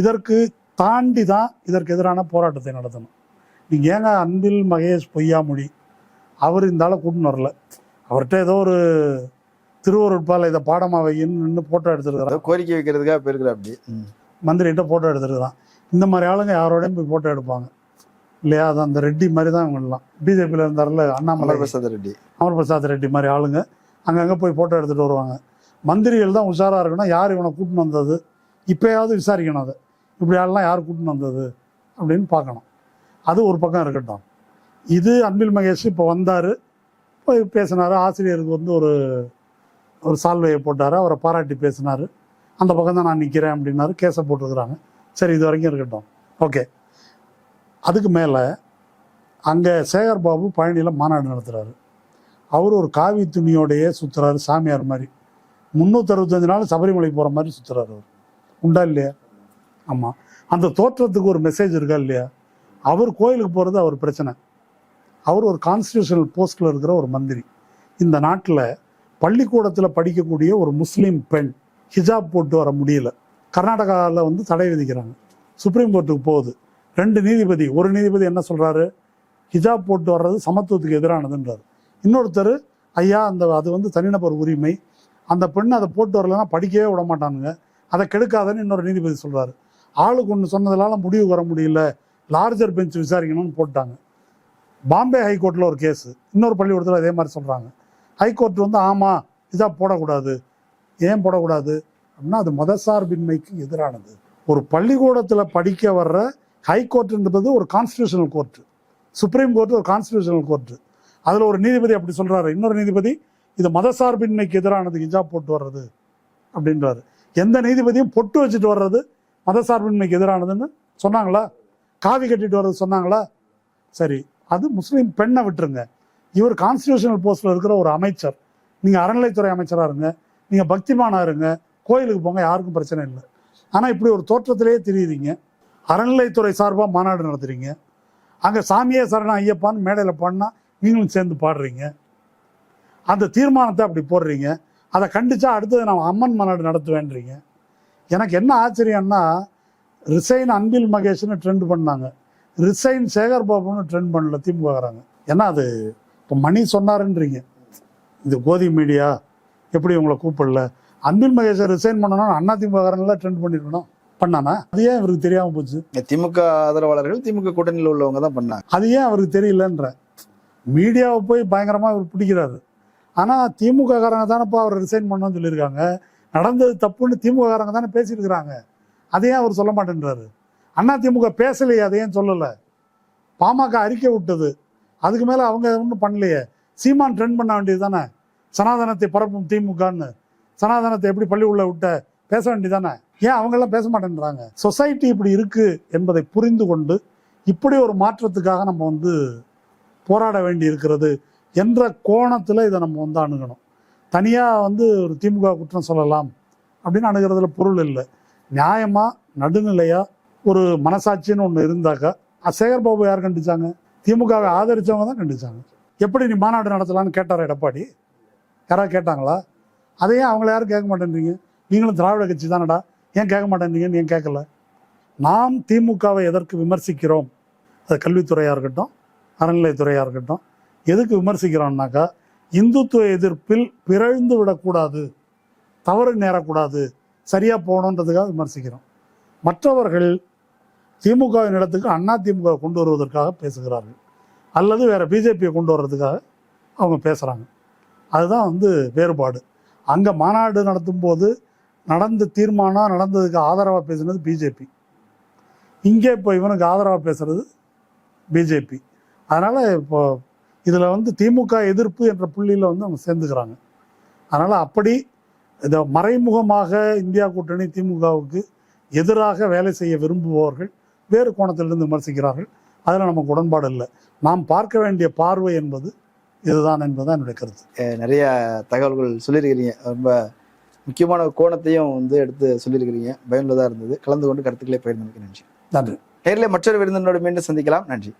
இதற்கு தாண்டி தான் இதற்கு எதிரான போராட்டத்தை நடத்தணும். நீங்கள் ஏங்க அன்பில் மகேஷ் பொய்யாமொழி அவர் இந்த ஆளை கூட்டின்னு வரல. அவர்கிட்ட ஏதோ ஒரு திருவருட்பால் இதை பாடமாக வையின்னு ஃபோட்டோ எடுத்துருக்கிறார், கோரிக்கை வைக்கிறதுக்காக போயிருக்கிறா. அப்படி மந்திரிகிட்ட ஃபோட்டோ எடுத்துருக்கிறான். இந்த மாதிரி ஆளுங்க யாரோடையும் போய் ஃபோட்டோ எடுப்பாங்க இல்லையா? அது அந்த ரெட்டி மாதிரி தான் இவங்கெல்லாம். பிஜேபியில் இருந்தார்ல அண்ணாமலை பிரசாத் ரெட்டி, அமர் பிரசாத் ரெட்டி மாதிரி ஆளுங்க அங்கங்கே போய் ஃபோட்டோ எடுத்துகிட்டு வருவாங்க. மந்திரிகள் தான் உஷாராக இருக்கணும், யார் இவனை கூட்டின்னு வந்தது, இப்போயாவது விசாரிக்கணும், அதை இப்படி ஆளெலாம் யார் கூட்டின்னு வந்தது அப்படின்னு பார்க்கணும். அது ஒரு பக்கம் இருக்கட்டும். இது அன்பில் மகேஷ் இப்போ வந்தார், போய் பேசினார், ஆசிரியருக்கு ஒரு சால்வையை போட்டார், அவரை பாராட்டி பேசினார். அந்த பக்கம் தான் நான் நிற்கிறேன் அப்படின்னாரு, கேஸை போட்டிருக்கிறாங்க. சரி, இது வரைக்கும் இருக்கட்டும், ஓகே. அதுக்கு மேலே அங்கே சேகர் பாபு பழனியில் மாநாடு நடத்துகிறாரு. அவர் ஒரு காவி துணியோடையே சுற்றுறாரு, சாமியார் மாதிரி. 365 நாள் சபரிமலை போகிற மாதிரி சுற்றுறாரு. அவர் உண்டா இல்லையா? ஆமாம். அந்த தோற்றத்துக்கு ஒரு மெசேஜ் இருக்கா இல்லையா? அவர் கோயிலுக்கு போகிறது அவர் பிரச்சனை. அவர் ஒரு கான்ஸ்டியூஷனல் போஸ்டில் இருக்கிற ஒரு மந்திரி. இந்த நாட்டில் பள்ளிக்கூடத்தில் படிக்கக்கூடிய ஒரு முஸ்லீம் பெண் ஹிஜாப் போட்டு வர முடியல. கர்நாடகாவில் தடை விதிக்கிறாங்க. சுப்ரீம் கோர்ட்டுக்கு போகுது. 2 நீதிபதி, ஒரு நீதிபதி என்ன சொல்கிறாரு, ஹிஜாப் போட்டு வர்றது சமத்துவத்துக்கு எதிரானதுன்றார். இன்னொருத்தர், ஐயா அது தனிநபர் உரிமை, அந்த பெண் அதை போட்டு வரலன்னா படிக்கவே விட மாட்டானுங்க, அதை கெடுக்காதன்னு இன்னொரு நீதிபதி சொல்கிறாரு. ஆளுக்கு ஒன்று சொன்னதுனால முடிவு வர முடியல, லார்ஜர் பெஞ்ச் விசாரிக்கணும்னு போட்டாங்க. பாம்பே ஹைகோர்ட்டில் ஒரு கேஸு, இன்னொரு பள்ளிக்கூடத்தில் அதே மாதிரி சொல்கிறாங்க. ஹைகோர்ட் ஆமாம் ஹிஜாப் போடக்கூடாது. ஏன் போடக்கூடாது அப்படின்னா அது மதசார்பின்மைக்கு எதிரானது. ஒரு பள்ளிக்கூடத்தில் படிக்க வர்ற ஹைகோர்ட்டுன்றது ஒரு கான்ஸ்டியூஷனல் கோர்ட்டு, சுப்ரீம் கோர்ட்டு ஒரு கான்ஸ்டியூஷனல் கோர்ட்டு. அதில் ஒரு நீதிபதி அப்படி சொல்கிறாரு, இன்னொரு நீதிபதி இது மதசார்பின்மைக்கு எதிரானது ஹிஜாப் போட்டு வர்றது அப்படின்றாரு. எந்த நீதிபதியும் பொட்டு வச்சுட்டு வர்றது மதசார்பின்மைக்கு எதிரானதுன்னு சொன்னாங்களா? காவி கட்டிட்டு வர்றது சொன்னாங்களா? சரி, அது முஸ்லீம் பெண்ணை விட்டுருங்க. இவர் கான்ஸ்டியூஷனல் போஸ்டில் இருக்கிற ஒரு அமைச்சர். நீங்கள் அறநிலைத்துறை அமைச்சராக இருங்க, நீங்கள் பக்திமானாக இருங்க, கோயிலுக்கு போங்க, யாருக்கும் பிரச்சனை இல்லை. ஆனால் இப்படி ஒரு தோற்றத்திலேயே தெரியுறீங்க. அறநிலைத்துறை சார்பாக மாநாடு நடத்துறீங்க, அங்கே சாமியே சரணம் ஐயப்பான்னு மேடையில் பாடினா நீங்களும் சேர்ந்து பாடுறீங்க. அந்த தீர்மானத்தை அப்படி போடுறீங்க. அதை கண்டிச்சா அடுத்தது நான் அம்மன் மாநாடு நடத்துவேன்றீங்க. எனக்கு என்ன ஆச்சரியம்னா, ரிசைன் அன்பில் மகேஷ்னு ட்ரெண்ட் பண்ணாங்க, ரிசைன் சேகர் பாபுன்னு ட்ரெண்ட் பண்ணல திமுகறாங்க. ஏன்னா அது இப்போ மணி சொன்னாருன்றீங்க. இது கோதி மீடியா எப்படி உங்களை கூப்பிடல, அன்பில் மகேஷை ரிசைன் பண்ணணும் அதிமுக ட்ரெண்ட் பண்ணிருக்கணும், பண்ணானா? அது ஏன் இவருக்கு தெரியாம போச்சு? திமுக ஆதரவாளர்கள் திமுக கூட்டணியில் உள்ளவங்க தான் பண்ணாங்க. அது ஏன் அவருக்கு தெரியலன்ற? மீடியாவை போய் பயங்கரமா இவர் பிடிக்கிறாரு. ஆனா திமுக காரங்க தானேப்பா அவர் ரிசைன் பண்ணணும்னு சொல்லியிருக்காங்க. நடந்தது தப்புன்னு திமுக காரங்க தானே பேசியிருக்கிறாங்க. அதையே அவர் சொல்ல மாட்டேன்றாரு. அதிமுக பேசலையே, அதையும் சொல்லலை. பாமக அறிக்கை விட்டது, அதுக்கு மேல அவங்க ஒன்றும் பண்ணலையே. சீமான் ட்ரெண்ட் பண்ண வேண்டியது தானே, சனாதனத்தை பரப்பும் திமுகன்னு. சனாதனத்தை எப்படி பள்ளி உள்ள விட்ட பேச வேண்டியது தானே. ஏன் அவங்கெல்லாம் பேச மாட்டேன்றாங்க? சொசைட்டி இப்படி இருக்கு என்பதை புரிந்து கொண்டு இப்படி ஒரு மாற்றத்துக்காக நம்ம போராட வேண்டி இருக்கிறது என்ற கோணத்தில் இதை நம்ம அணுகணும். தனியாக ஒரு திமுக குற்றம் சொல்லலாம் அப்படின்னு அணுகிறதுல பொருள் இல்லை. நியாயமாக நடுநிலையாக ஒரு மனசாட்சின்னு ஒன்று இருந்தாக்கா, சேகர் பாபு யார் கண்டிச்சாங்க? திமுகவை ஆதரிச்சவங்க தான் கண்டிச்சாங்க. எப்படி நீ மாநாடு நடத்தலான்னு கேட்டார் எடப்பாடி? யாராவது கேட்டாங்களா? அதையே அவங்கள யாரும் கேட்க மாட்டேன்றீங்க. நீங்களும் திராவிட கட்சி தானடா, ஏன் கேட்க மாட்டேன்றீங்கன்னு ஏன் கேட்கல? நாம் திமுகவை எதற்கு விமர்சிக்கிறோம்? அது கல்வித்துறையாக இருக்கட்டும், அறநிலையத்துறையாக இருக்கட்டும், எதுக்கு விமர்சிக்கிறோம்னாக்கா, இந்துத்துவ எதிர்ப்பில் பிறழ்ந்து விடக்கூடாது, தவறு நேரக்கூடாது, சரியாக போகணுன்றதுக்காக விமர்சிக்கிறோம். மற்றவர்கள் திமுகவின் இடத்துக்கு அதிமுக கொண்டு வருவதற்காக பேசுகிறார்கள், அல்லது வேற பிஜேபியை கொண்டு வர்றதுக்காக அவங்க பேசுகிறாங்க. அதுதான் வேறுபாடு. அங்கே மாநாடு நடத்தும் போது நடந்த தீர்மானம் நடந்ததுக்கு ஆதரவாக பேசுனது பிஜேபி, இங்கே இப்போ இவனுக்கு ஆதரவாக பேசுறது பிஜேபி. அதனால் இப்போ இதில் திமுக எதிர்ப்பு என்ற புள்ளியில் அவங்க சேர்ந்துக்கிறாங்க. அதனால் அப்படி இதை மறைமுகமாக இந்தியா கூட்டணி திமுகவுக்கு எதிராக வேலை செய்ய விரும்புபவர்கள் வேறு கோணத்திலிருந்து விமர்சிக்கிறார்கள். அதில் நமக்கு உடன்பாடு இல்லை. நாம் பார்க்க வேண்டிய பார்வை என்பது இதுதான் என்பதுதான் என்னுடைய கருத்து. நிறைய தகவல்கள் சொல்லியிருக்கிறீங்க, ரொம்ப முக்கியமான கோணத்தையும் எடுத்து சொல்லியிருக்கிறீங்க. பயனுள்ளதாக இருந்தது. கலந்து கொண்டு கருத்துக்களை பகிர்ந்தமைக்கு நன்றி. நன்றி. நேரில் மற்றொரு விருந்தினோடு மீண்டும் சந்திக்கலாம். நன்றி.